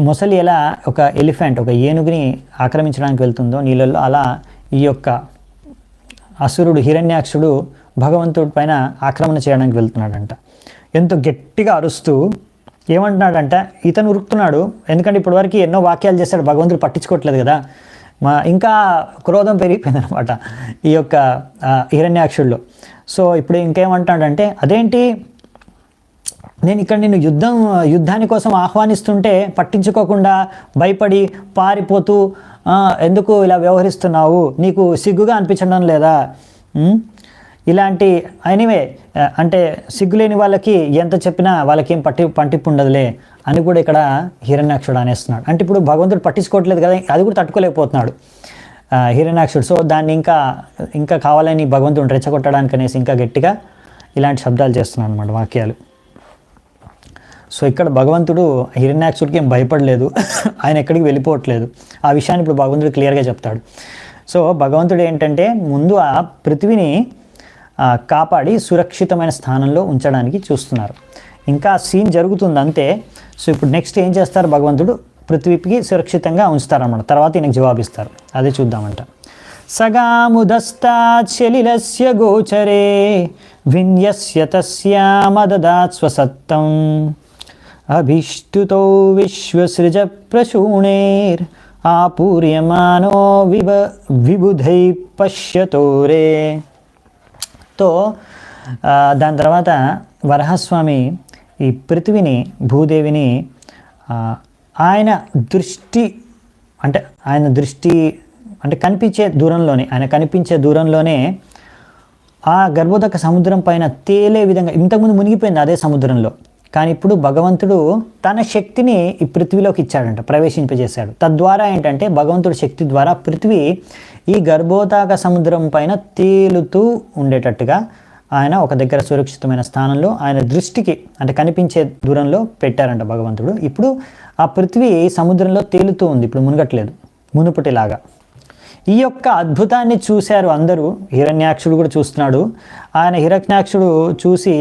మొసలి ఎలా ఒక ఎలిఫెంట్, ఒక ఏనుగుని ఆక్రమించడానికి వెళ్తుందో నీళ్ళల్లో, అలా ఈ యొక్క అసురుడు హిరణ్యాక్షుడు భగవంతుడి పైన ఆక్రమణ చేయడానికి వెళ్తున్నాడంట. ఎంతో గట్టిగా అరుస్తూ ఏమంటున్నాడంట, ఇతను ఉరుకుతున్నాడు, ఎందుకంటే ఇప్పటివరకు ఎన్నో వాక్యాలు చేస్తాడు, భగవంతుడు పట్టించుకోవట్లేదు కదా, ఇంకా క్రోధం పెరిగిపోయిందనమాట ఈ యొక్క హిరణ్యాక్షుడిలో. సో ఇప్పుడు ఇంకేమంటాడంటే, అదేంటి నేను ఇక్కడ నిన్ను యుద్ధాని కోసం ఆహ్వానిస్తుంటే పట్టించుకోకుండా భయపడి పారిపోతూ ఎందుకు ఇలా వ్యవహరిస్తున్నావు, నీకు సిగ్గుగా అనిపించడం లేదా? ఇలాంటి ఎనీవే, అంటే సిగ్గులేని వాళ్ళకి ఎంత చెప్పినా వాళ్ళకి ఏం పంటిప్పు ఉండదులే అని కూడా ఇక్కడ హిరణ్యాక్షుడు అనేస్తున్నాడు. అంటే ఇప్పుడు భగవంతుడు పట్టించుకోవట్లేదు కదా, అది కూడా తట్టుకోలేకపోతున్నాడు హిరణ్యాక్షుడు. సో దాన్ని ఇంకా కావాలని భగవంతుడిని రెచ్చగొట్టడానికి అనేసి ఇంకా గట్టిగా ఇలాంటి శబ్దాలు చేస్తున్నాడు అన్నమాట, వాక్యాలు. సో ఇక్కడ భగవంతుడు హిరణ్యాక్షుడికి ఏం భయపడలేదు, ఆయన ఎక్కడికి వెళ్ళిపోవట్లేదు. ఆ విషయాన్ని ఇప్పుడు భగవంతుడు క్లియర్గా చెప్తాడు. సో భగవంతుడు ఏంటంటే ముందు ఆ పృథ్వీని కాపాడి సురక్షితమైన స్థానంలో ఉంచడానికి చూస్తున్నారు. ఇంకా సీన్ జరుగుతుంది అంతే. సో ఇప్పుడు నెక్స్ట్ ఏం చేస్తారు, భగవంతుడు పృథ్వీకి సురక్షితంగా ఉంచుతారన్నమాట. తర్వాత ఈయనకు జవాబిస్తారు, అదే చూద్దామంట. సగాముదస్తాచలిలస్య గోచరే విన్యస్య తస్యామదదాత్ స్వసత్తం అభిష్టుతో విశ్వసృజ ప్రసూణేర్ ఆపూర్యమానో విబుధై పశ్యతోరే. తో దాని తర్వాత వరహస్వామి ఈ పృథ్వీని, భూదేవిని ఆయన దృష్టి అంటే కనిపించే దూరంలోనే ఆ గర్భోదక సముద్రం పైన తేలే విధంగా, ఇంతకుముందు మునిగిపోయింది అదే సముద్రంలో, కానీ ఇప్పుడు భగవంతుడు తన శక్తిని ఈ పృథ్వీలోకి ఇచ్చాడంట, ప్రవేశింపజేశాడు. తద్వారా ఏంటంటే భగవంతుడి శక్తి ద్వారా పృథ్వీ ఈ గర్భోదక సముద్రం పైన తేలుతూ ఉండేటట్టుగా ఆయన ఒక దగ్గర సురక్షితమైన స్థానంలో ఆయన దృష్టికి అంటే కనిపించే దూరంలో పెట్టారంట భగవంతుడు. ఇప్పుడు ఆ పృథ్వీ సముద్రంలో తేలుతూ ఉంది, ఇప్పుడు మునగట్లేదు మునుపటిలాగా. ఈ యొక్క అద్భుతాన్ని చూశారు అందరూ. హిరణ్యాక్షుడు కూడా చూస్తున్నాడు. ఆయన హిరణ్యాక్షుడు చూసి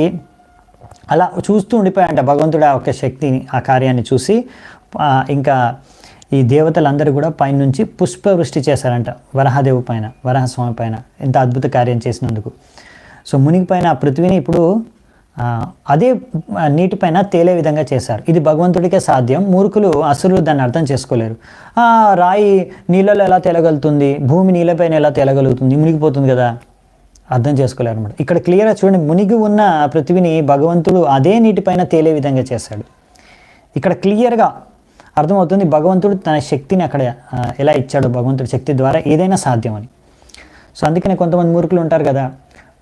అలా చూస్తూ ఉండిపోయాడంట భగవంతుడు ఆ యొక్క శక్తిని, ఆ కార్యాన్ని చూసి. ఇంకా ఈ దేవతలందరూ కూడా పైనుంచి పుష్పవృష్టి చేశారంట వరహదేవు పైన, వరహస్వామి పైన, ఇంత అద్భుత కార్యం చేసినందుకు. సో మునిగిపోయిన ఆ పృథ్వీని ఇప్పుడు అదే నీటిపైన తేలే విధంగా చేశారు. ఇది భగవంతుడికే సాధ్యం. మూర్ఖులు, అసురులు దాన్ని అర్థం చేసుకోలేరు. రాయి నీళ్ళలో ఎలా తేలగలుగుతుంది, భూమి నీళ్ళపైన ఎలా తేలగలుగుతుంది, మునిగిపోతుంది కదా, అర్థం చేసుకోలేరు అనమాట. ఇక్కడ క్లియర్గా చూడండి, మునిగి ఉన్న పృథ్వీని భగవంతుడు అదే నీటిపైన తేలే విధంగా చేశాడు. ఇక్కడ క్లియర్గా అర్థమవుతుంది భగవంతుడు తన శక్తిని అక్కడ ఎలా ఇచ్చాడు. భగవంతుడి శక్తి ద్వారా ఏదైనా సాధ్యం అని. సో అందుకనే కొంతమంది మూర్ఖులు ఉంటారు కదా,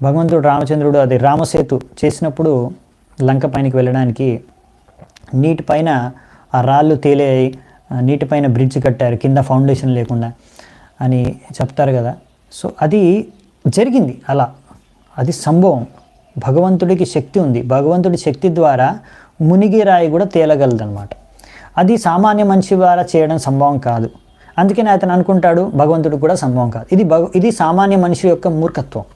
భగవంతుడు రామచంద్రుడు అది రామసేతు చేసినప్పుడు లంక పైనకి వెళ్ళడానికి నీటిపైన ఆ రాళ్ళు తేలే నీటిపైన బ్రిడ్జ్ కట్టారు కింద ఫౌండేషన్ లేకుండా అని చెప్తారు కదా. సో అది జరిగింది, అలా అది సంభవం. భగవంతుడికి శక్తి ఉంది. భగవంతుడి శక్తి ద్వారా మునిగి రాయి కూడా తేలగలదన్నమాట. అది సామాన్య మనిషి ద్వారా చేయడం సంభవం కాదు. అందుకని అతను అనుకుంటాడు భగవంతుడు కూడా సంభవం కాదు. ఇది సామాన్య మనిషి యొక్క మూర్ఖత్వం.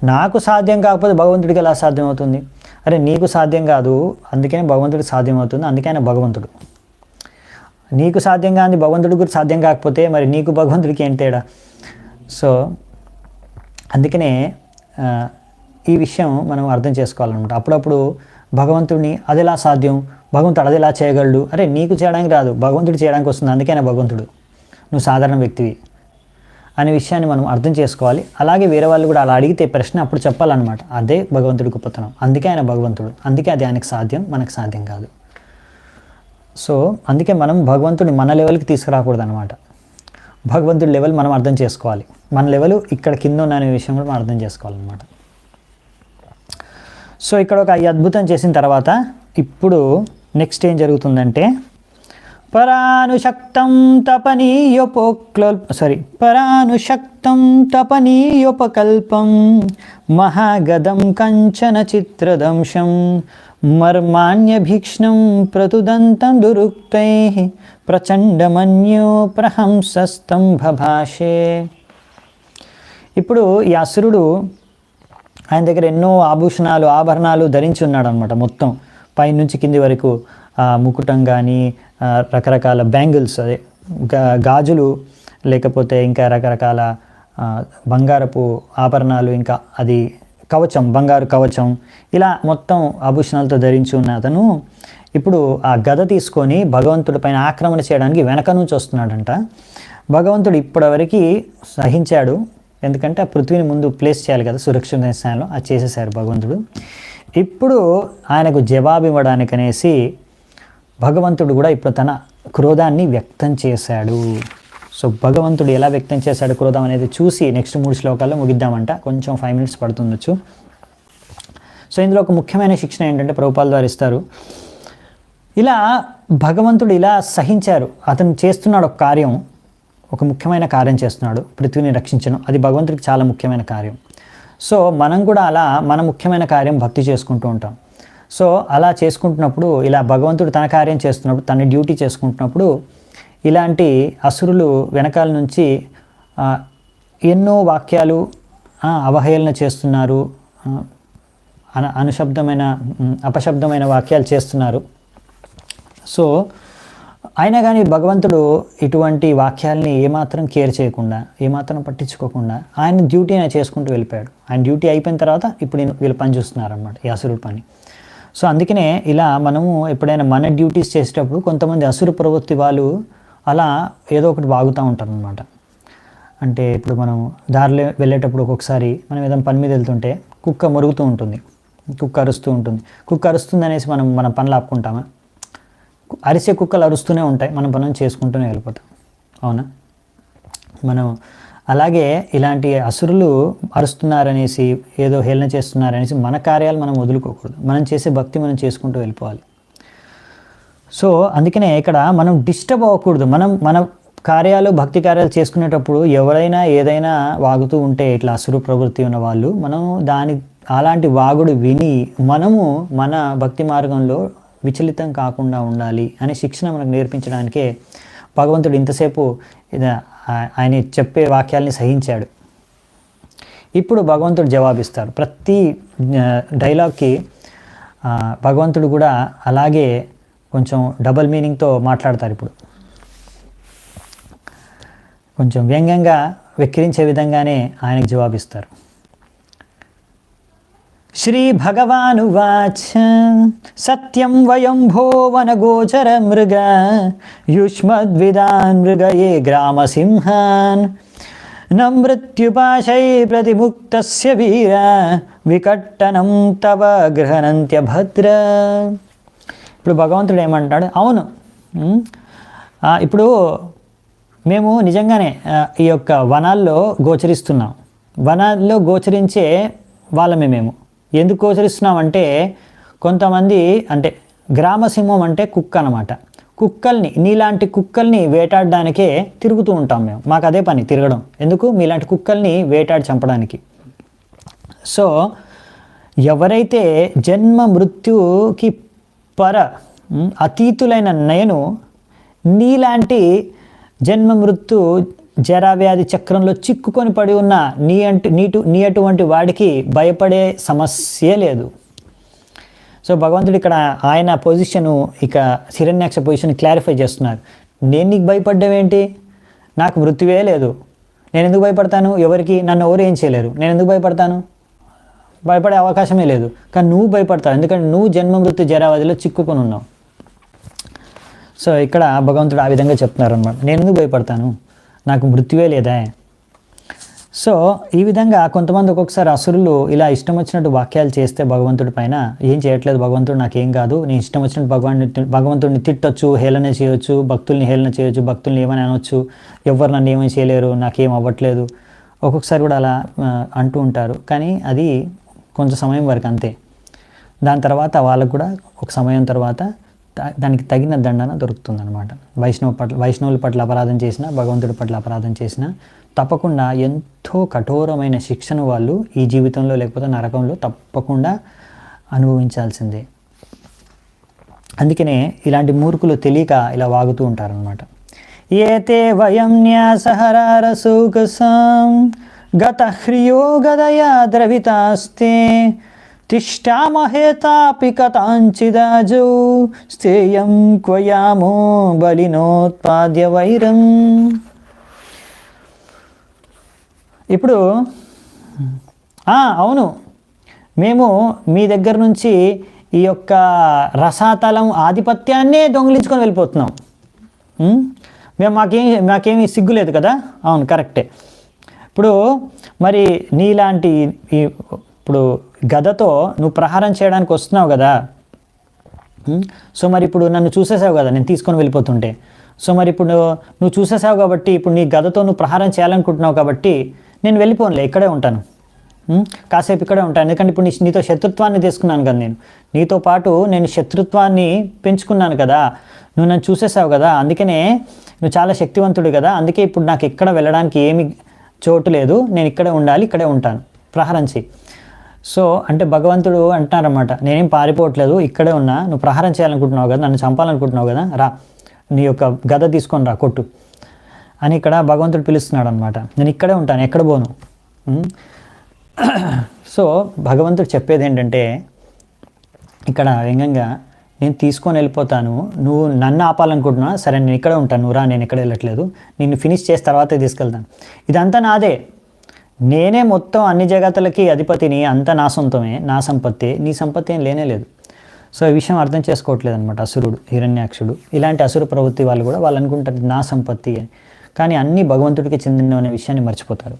నాకు సాధ్యం కాకపోతే భగవంతుడికి ఎలా సాధ్యం అవుతుంది? అరే నీకు సాధ్యం కాదు, అందుకనే భగవంతుడికి సాధ్యం అవుతుంది, అందుకే ఆయన భగవంతుడు. నీకు సాధ్యం కాని భగవంతుడికి కూడా సాధ్యం కాకపోతే మరి నీకు భగవంతుడికి ఏం తేడా? సో అందుకనే ఈ విషయం మనం అర్థం చేసుకోవాలన్నమాట. అప్పుడప్పుడు భగవంతుడిని అది ఎలా సాధ్యం, భగవంతుడు అది ఎలా చేయగలడు, అరే నీకు చేయడానికి రాదు, భగవంతుడు చేయడానికి వస్తుంది, అందుకే ఆయన భగవంతుడు, నువ్వు సాధారణ వ్యక్తివి అనే విషయాన్ని మనం అర్థం చేసుకోవాలి. అలాగే వేరే వాళ్ళు కూడా అలా అడిగితే ప్రశ్న అప్పుడు చెప్పాలన్నమాట. అదే భగవంతుడి గొప్పతనం, అందుకే ఆయన భగవంతుడు, అందుకే అది ఆయనకు సాధ్యం, మనకు సాధ్యం కాదు. సో అందుకే మనం భగవంతుడిని మన లెవెల్కి తీసుకురాకూడదు అనమాట. భగవంతుడి లెవెల్ మనం అర్థం చేసుకోవాలి. మన లెవెల్ ఇక్కడ కింద ఉన్న అనే విషయం కూడా మనం అర్థం చేసుకోవాలన్నమాట. సో ఇక్కడ ఒక ఈ అద్భుతం చేసిన తర్వాత ఇప్పుడు నెక్స్ట్ ఏం జరుగుతుందంటే పరానుశక్తం తపనీయోపకల్పం మహాగదం కంచన చిత్రదంశం మర్మాణ్యభీక్ష్ణం ప్రతుదంతం దురుక్తై ప్రచండమన్యో ప్రహంసస్తంభభాషే. ఇప్పుడు ఈ అసురుడు ఆయన దగ్గర ఎన్నో ఆభరణాలు ధరించి ఉన్నాడు అనమాట. మొత్తం పైనుంచి కింది వరకు ముకుటం కానీ రకరకాల బ్యాంగిల్స్, అదే గాజులు, లేకపోతే ఇంకా రకరకాల బంగారపు ఆభరణాలు, ఇంకా అది కవచం, బంగారు కవచం, ఇలా మొత్తం ఆభూషణాలతో ధరించి ఉన్న అతను ఇప్పుడు ఆ గద తీసుకొని భగవంతుడి పైన ఆక్రమణ చేయడానికి వెనక నుంచి వస్తున్నాడంట. భగవంతుడు ఇప్పటివరకు సహించాడు, ఎందుకంటే ఆ పృథ్వీని ముందు ప్లేస్ చేయాలి కదా సురక్షిత స్థానంలో, అది చేసేసారు భగవంతుడు. ఇప్పుడు ఆయనకు జవాబు ఇవ్వడానికనేసి భగవంతుడు కూడా ఇప్పుడు తన క్రోధాన్ని వ్యక్తం చేశాడు. సో భగవంతుడు ఎలా వ్యక్తం చేశాడు క్రోధం అనేది చూసి నెక్స్ట్ 3 శ్లోకాల్లో ముగిద్దామంట. కొంచెం 5 minutes పడుతుండొచ్చు. సో ఇందులో ఒక ముఖ్యమైన శిక్షణ ఏంటంటే ప్రభుపాల్ ద్వారా ఇస్తారు. ఇలా భగవంతుడు ఇలా సహించారు, అతను చేస్తున్నాడు ఒక కార్యం, ఒక ముఖ్యమైన కార్యం చేస్తున్నాడు, పృథ్వీని రక్షించడం. అది భగవంతుడికి చాలా ముఖ్యమైన కార్యం. సో మనం కూడా అలా మన ముఖ్యమైన కార్యం భక్తి చేసుకుంటూ ఉంటాం. సో అలా చేసుకుంటున్నప్పుడు, ఇలా భగవంతుడు తన కార్యం చేస్తున్నప్పుడు, తన డ్యూటీ చేసుకుంటున్నప్పుడు ఇలాంటి అసురులు వెనకాల నుంచి ఎన్నో వాక్యాలు అవహేళన చేస్తున్నారు, అపశబ్దమైన వాక్యాలు చేస్తున్నారు. సో అయినా కానీ భగవంతుడు ఇటువంటి వాక్యాల్ని ఏమాత్రం కేర్ చేయకుండా, ఏమాత్రం పట్టించుకోకుండా ఆయన డ్యూటీ ఆయన చేసుకుంటూ వెళ్ళిపోయాడు. ఆయన డ్యూటీ అయిపోయిన తర్వాత ఇప్పుడు వీళ్ళు పని చూస్తున్నారన్నమాట, ఈ అసురుల పని. సో అందుకనే ఇలా మనము ఎప్పుడైనా మన డ్యూటీస్ చేసేటప్పుడు కొంతమంది అసురు ప్రవృత్తి వాళ్ళు అలా ఏదో ఒకటి వాగుతూ ఉంటారు అనమాట. అంటే ఇప్పుడు మనం దారిలో వెళ్ళేటప్పుడు ఒక్కొక్కసారి మనం ఏదైనా పని మీద వెళ్తుంటే కుక్క మొరుగుతూ ఉంటుంది, కుక్క అరుస్తూ ఉంటుంది. కుక్క అరుస్తుంది అనేసి మనం మన పనులు ఆపుకుంటామా? అరిసే కుక్కలు అరుస్తూనే ఉంటాయి, మనం పనులు చేసుకుంటూనే వెళ్ళిపోతాం, అవునా? మనం అలాగే ఇలాంటి అసురులు అరుస్తున్నారనేసి, ఏదో హేళన చేస్తున్నారనేసి మన కార్యాలు మనం వదులుకోకూడదు. మనం చేసే భక్తి మనం చేసుకుంటూ వెళ్ళిపోవాలి. సో అందుకనే ఇక్కడ మనం డిస్టర్బ్ అవ్వకూడదు. మన కార్యాలు, భక్తి కార్యాలు చేసుకునేటప్పుడు ఎవరైనా ఏదైనా వాగుతూ ఉంటే ఇట్లా అసురు ప్రవృత్తి ఉన్న వాళ్ళు, మనం అలాంటి వాగుడు విని మనము మన భక్తి మార్గంలో విచలితం కాకుండా ఉండాలి అనే శిక్షణ మనకు నేర్పించడానికే భగవంతుడు ఇంతసేపు ఆయన చెప్పే వాక్యాల్ని సహించాడు. ఇప్పుడు భగవంతుడు జవాబిస్తారు. ప్రతి డైలాగ్కి భగవంతుడు కూడా అలాగే కొంచెం డబల్ మీనింగ్తో మాట్లాడతారు. ఇప్పుడు కొంచెం వ్యంగ్యంగా వెక్కిరించే విధంగానే ఆయనకు జవాబిస్తారు. శ్రీ భగవానువాచ సత్యం వయం భోవనగోచర మృగ యుష్మద్విదాన్ మృగయే గ్రామసింహాన్ న మృత్యుపాశై ప్రతిముక్తస్య వీర వికట్టనం తవ గృహనంత్యభద్ర. ఇప్పుడు భగవంతుడు ఏమంటాడు? అవును, ఇప్పుడు మేము నిజంగానే ఈ యొక్క వనాల్లో గోచరిస్తున్నాం. వనాల్లో గోచరించే వాళ్ళమే మేము. ఎందుకు గోచరిస్తున్నామంటే కొంతమంది, అంటే గ్రామసింహం అంటే కుక్క అన్నమాట. కుక్కల్ని, నీలాంటి కుక్కల్ని వేటాడడానికే తిరుగుతూ ఉంటాం మేము. మాకు అదే పని, తిరగడం. ఎందుకు? మీలాంటి కుక్కల్ని వేటాడి చంపడానికి. సో ఎవరైతే జన్మ మృత్యుకి అతీతులైన నేను నీలాంటి జన్మ మృత్యు జరావ్యాధి చక్రంలో చిక్కుకొని పడి ఉన్న నీ అటువంటి వాడికి భయపడే సమస్య లేదు. సో భగవంతుడు ఇక్కడ ఆయన పొజిషను, ఇక హిరణ్యాక్ష పొజిషన్ క్లారిఫై చేస్తున్నారు. నేను నీకు భయపడ్డావేంటి? నాకు మృత్యువే లేదు, నేను ఎందుకు భయపడతాను? ఎవరికి, నన్ను ఎవరు ఏం చేయలేరు, నేను ఎందుకు భయపడతాను? భయపడే అవకాశమే లేదు. కానీ నువ్వు భయపడతావు, ఎందుకంటే నువ్వు జన్మ మృత్యు జరావ్యాధిలో చిక్కుకొని ఉన్నావు. సో ఇక్కడ భగవంతుడు ఆ విధంగా చెప్తున్నారు అనమాట. నేను ఎందుకు భయపడతాను, నాకు మృత్యువే లేదా? సో ఈ విధంగా కొంతమంది ఒక్కొక్కసారి అసురులు ఇలా ఇష్టం వచ్చినట్టు వాక్యాలు చేస్తే భగవంతుడి పైన, ఏం చేయట్లేదు భగవంతుడు, నాకేం కాదు, నేను ఇష్టం వచ్చినట్టు భగవంతుడిని తిట్టొచ్చు, హేళన చేయొచ్చు, భక్తుల్ని హేళన చేయొచ్చు, భక్తుల్ని ఏమని అనొచ్చు, ఎవరు నన్ను ఏమని చేయలేరు, నాకేం అవ్వట్లేదు, ఒక్కొక్కసారి కూడా అలా అంటూ ఉంటారు. కానీ అది కొంచెం సమయం వరకు అంతే. దాని తర్వాత వాళ్ళకు కూడా ఒక సమయం తర్వాత దానికి తగిన దండన దొరుకుతుందన్నమాట. వైష్ణవుల పట్ల అపరాధం చేసినా, భగవంతుడి పట్ల అపరాధం చేసినా తప్పకుండా ఎంతో కఠోరమైన శిక్షను వాళ్ళు ఈ జీవితంలో లేకపోతే నరకంలో తప్పకుండా అనుభవించాల్సిందే. అందుకనే ఇలాంటి మూర్ఖులు తెలియక ఇలా వాగుతూ ఉంటారనమాట. ఏతే వయం న్యాసహరారసౌకసాం గత హ్రియో గదయా ద్రవితాస్తే తిష్టామహేతాపి కథాంచిదాజౌ స్థేయం క్వయామో బలినోత్పాద్య వైరం. ఇప్పుడు అవును, మేము మీ దగ్గర నుంచి ఈ యొక్క రసాతలం ఆధిపత్యాన్నే దొంగిలించుకొని వెళ్ళిపోతున్నాం. మేము మాకేమీ సిగ్గులేదు కదా? అవును, కరెక్టే. ఇప్పుడు మరి నీలాంటి ఇప్పుడు గదతో నువ్వు ప్రహారం చేయడానికి వస్తున్నావు కదా. సో మరి ఇప్పుడు నన్ను చూసేసావు కదా నేను తీసుకొని వెళ్ళిపోతుంటే. సో మరి ఇప్పుడు నువ్వు చూసేసావు కాబట్టి ఇప్పుడు నీ గదతో నువ్వు ప్రహారం చేయాలనుకుంటున్నావు కాబట్టి నేను వెళ్ళిపోనులే, ఇక్కడే ఉంటాను, కాసేపు ఇక్కడే ఉంటాను. ఎందుకంటే ఇప్పుడు నీతో శత్రుత్వాన్ని తీసుకున్నాను కదా, నీతో పాటు నేను శత్రుత్వాన్ని పెంచుకున్నాను కదా, నువ్వు నన్ను చూసేసావు కదా, అందుకనే నువ్వు చాలా శక్తివంతుడు కదా, అందుకే ఇప్పుడు నాకు ఎక్కడ వెళ్ళడానికి ఏమి చోటు లేదు, నేను ఇక్కడే ఉండాలి, ఇక్కడే ఉంటాను, ప్రహారం చేయి. సో అంటే భగవంతుడు అంటున్నారన్నమాట, నేనేం పారిపోవట్లేదు, ఇక్కడే ఉన్నా, నువ్వు ప్రహారం చేయాలనుకుంటున్నావు కదా, నన్ను చంపాలనుకుంటున్నావు కదా, రా, నీ యొక్క గద తీసుకొని రా, కొట్టు అని ఇక్కడ భగవంతుడు పిలుస్తున్నాడు అనమాట. నేను ఇక్కడే ఉంటాను, ఎక్కడ పోను. సో భగవంతుడు చెప్పేది ఏంటంటే ఇక్కడ వ్యంగ్యంగా నేను తీసుకొని వెళ్ళిపోతాను, నువ్వు నన్ను ఆపాలనుకుంటున్నా, సరే నేను ఇక్కడే ఉంటాను, నువ్వు రా, నేను ఎక్కడ వెళ్ళట్లేదు, నిన్ను ఫినిష్ చేసి తర్వాతే తీసుకెళ్తాను, ఇదంతా నాదే, నేనే మొత్తం అన్ని జగత్తులకి అధిపతిని, అంతా నా సొంతమే, నా సంపత్తి, నీ సంపత్తి ఏం లేనే లేదు. సో ఈ విషయం అర్థం చేసుకోవట్లేదు అనమాట అసురుడు, హిరణ్యాక్షుడు. ఇలాంటి అసుర ప్రవృత్తి వాళ్ళు కూడా వాళ్ళు అనుకుంటారు నా సంపత్తి అని, కానీ అన్నీ భగవంతుడికి చెందిన అనే విషయాన్ని మర్చిపోతారు.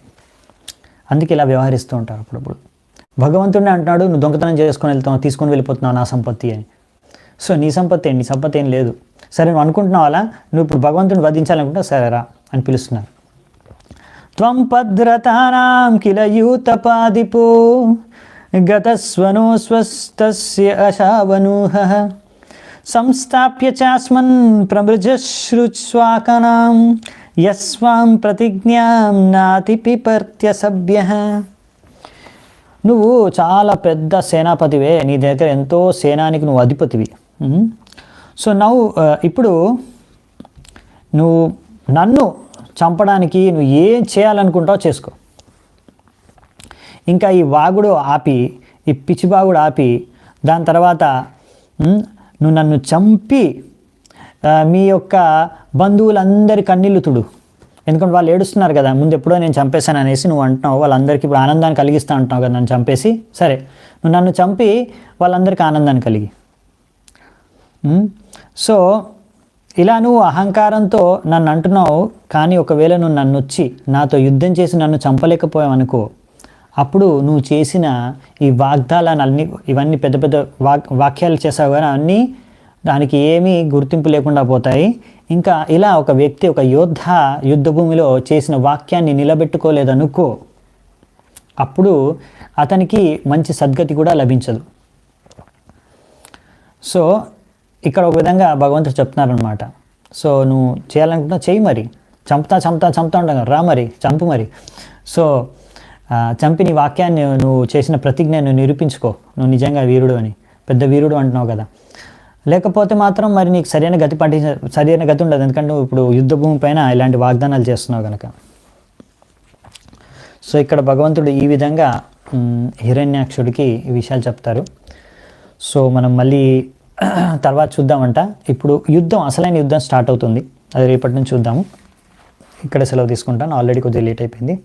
అందుకే ఇలా వ్యవహరిస్తూ ఉంటారు అప్పుడప్పుడు. భగవంతుడిని అంటున్నాడు, నువ్వు దొంగతనం చేసుకొని వెళ్తావు, తీసుకొని వెళ్ళిపోతున్నావు నా సంపత్తి అని. సో నీ సంపత్తి ఏం లేదు. సరే నువ్వు అనుకుంటున్నావు అలా, నువ్వు ఇప్పుడు భగవంతుని వధించాలనుకుంటా, సరే రా అని పిలుస్తున్నారు. త్వం పద్రతానాం కిల యూతపాదిపో గతస్వనో స్వస్తస్య అశావనూహః సంస్థాప్య చాస్మన్ ప్రమృజశ్రుస్వాకనాం యస్వాం ప్రతిజ్ఞాం నాతి పిపర్త్య సభ్యః. నువ్వు చాలా పెద్ద సేనాపతివే, నీ దగ్గర ఎంతో సేనానికి నువ్వు అధిపతివి. సో ఇప్పుడు నువ్వు నన్ను చంపడానికి నువ్వు ఏం చేయాలనుకుంటావో చేసుకో. ఇంకా ఈ వాగుడు ఆపి, ఈ పిచ్చిబాగుడు ఆపి, దాని తర్వాత నువ్వు నన్ను చంపి మీ యొక్క బంధువులందరి కన్నీళ్ళు తుడు. ఎందుకంటే వాళ్ళు ఏడుస్తున్నారు కదా, ముందు ఎప్పుడో నేను చంపేశాను అనేసి నువ్వు అంటున్నావు, వాళ్ళందరికీ ఇప్పుడు ఆనందాన్ని కలిగిస్తా అంటున్నావు కదా నన్ను చంపేసి. సరే నువ్వు నన్ను చంపి వాళ్ళందరికీ ఆనందాన్ని కలిగి. సో ఇలా నువ్వు అహంకారంతో నన్ను అంటున్నావు, కానీ ఒకవేళ నువ్వు నన్ను వచ్చి నాతో యుద్ధం చేసి నన్ను చంపలేకపోయావు అనుకో, అప్పుడు నువ్వు చేసిన ఈ వాగ్దానాలన్నీ, ఇవన్నీ పెద్ద పెద్ద వాక్యాలు చేసావు కానీ అన్నీ దానికి ఏమీ గుర్తింపు లేకుండా పోతాయి. ఇంకా ఇలా ఒక వ్యక్తి, ఒక యోద్ధ యుద్ధభూమిలో చేసిన వాక్యాన్ని నిలబెట్టుకోలేదనుకో, అప్పుడు అతనికి మంచి సద్గతి కూడా లభించదు. సో ఇక్కడ ఒక విధంగా భగవంతుడు చెప్తున్నారనమాట. సో నువ్వు చేయాలనుకుంటున్నా చెయ్యి, మరి చంపుతా ఉంటాం, రా మరి చంపు మరి. సో చంపి నీ వాక్యాన్ని, నువ్వు చేసిన ప్రతిజ్ఞను నిరూపించుకో, నువ్వు నిజంగా వీరుడు అని, పెద్ద వీరుడు అంటున్నావు కదా. లేకపోతే మాత్రం మరి నీకు సరైన గతి ఉండదు, ఎందుకంటే నువ్వు ఇప్పుడు యుద్ధభూమి పైన ఇలాంటి వాగ్దానాలు చేస్తున్నావు కనుక. సో ఇక్కడ భగవంతుడు ఈ విధంగా హిరణ్యాక్షుడికి ఈ విషయాలు చెప్తారు. సో మనం మళ్ళీ తర్వాత చూద్దామంట. ఇప్పుడు అసలైన యుద్ధం స్టార్ట్ అవుతుంది, అది రేపటి నుంచి చూద్దాము. ఇక్కడ సెలవు తీసుకుంటాను, ఆల్రెడీ కొద్దిగా లేట్ అయిపోయింది.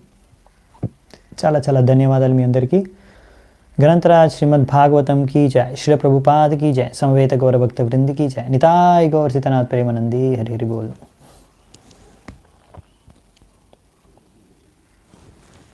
చాలా చాలా ధన్యవాదాలు మీ అందరికీ. ग्रंथराज श्रीमद् भागवतम की जय, श्री प्रभुपाद की जय, समवेत गौर भक्त वृंद की जय, निताय गौर सीतानाथ प्रेमानंदी, हरि हरि बोल.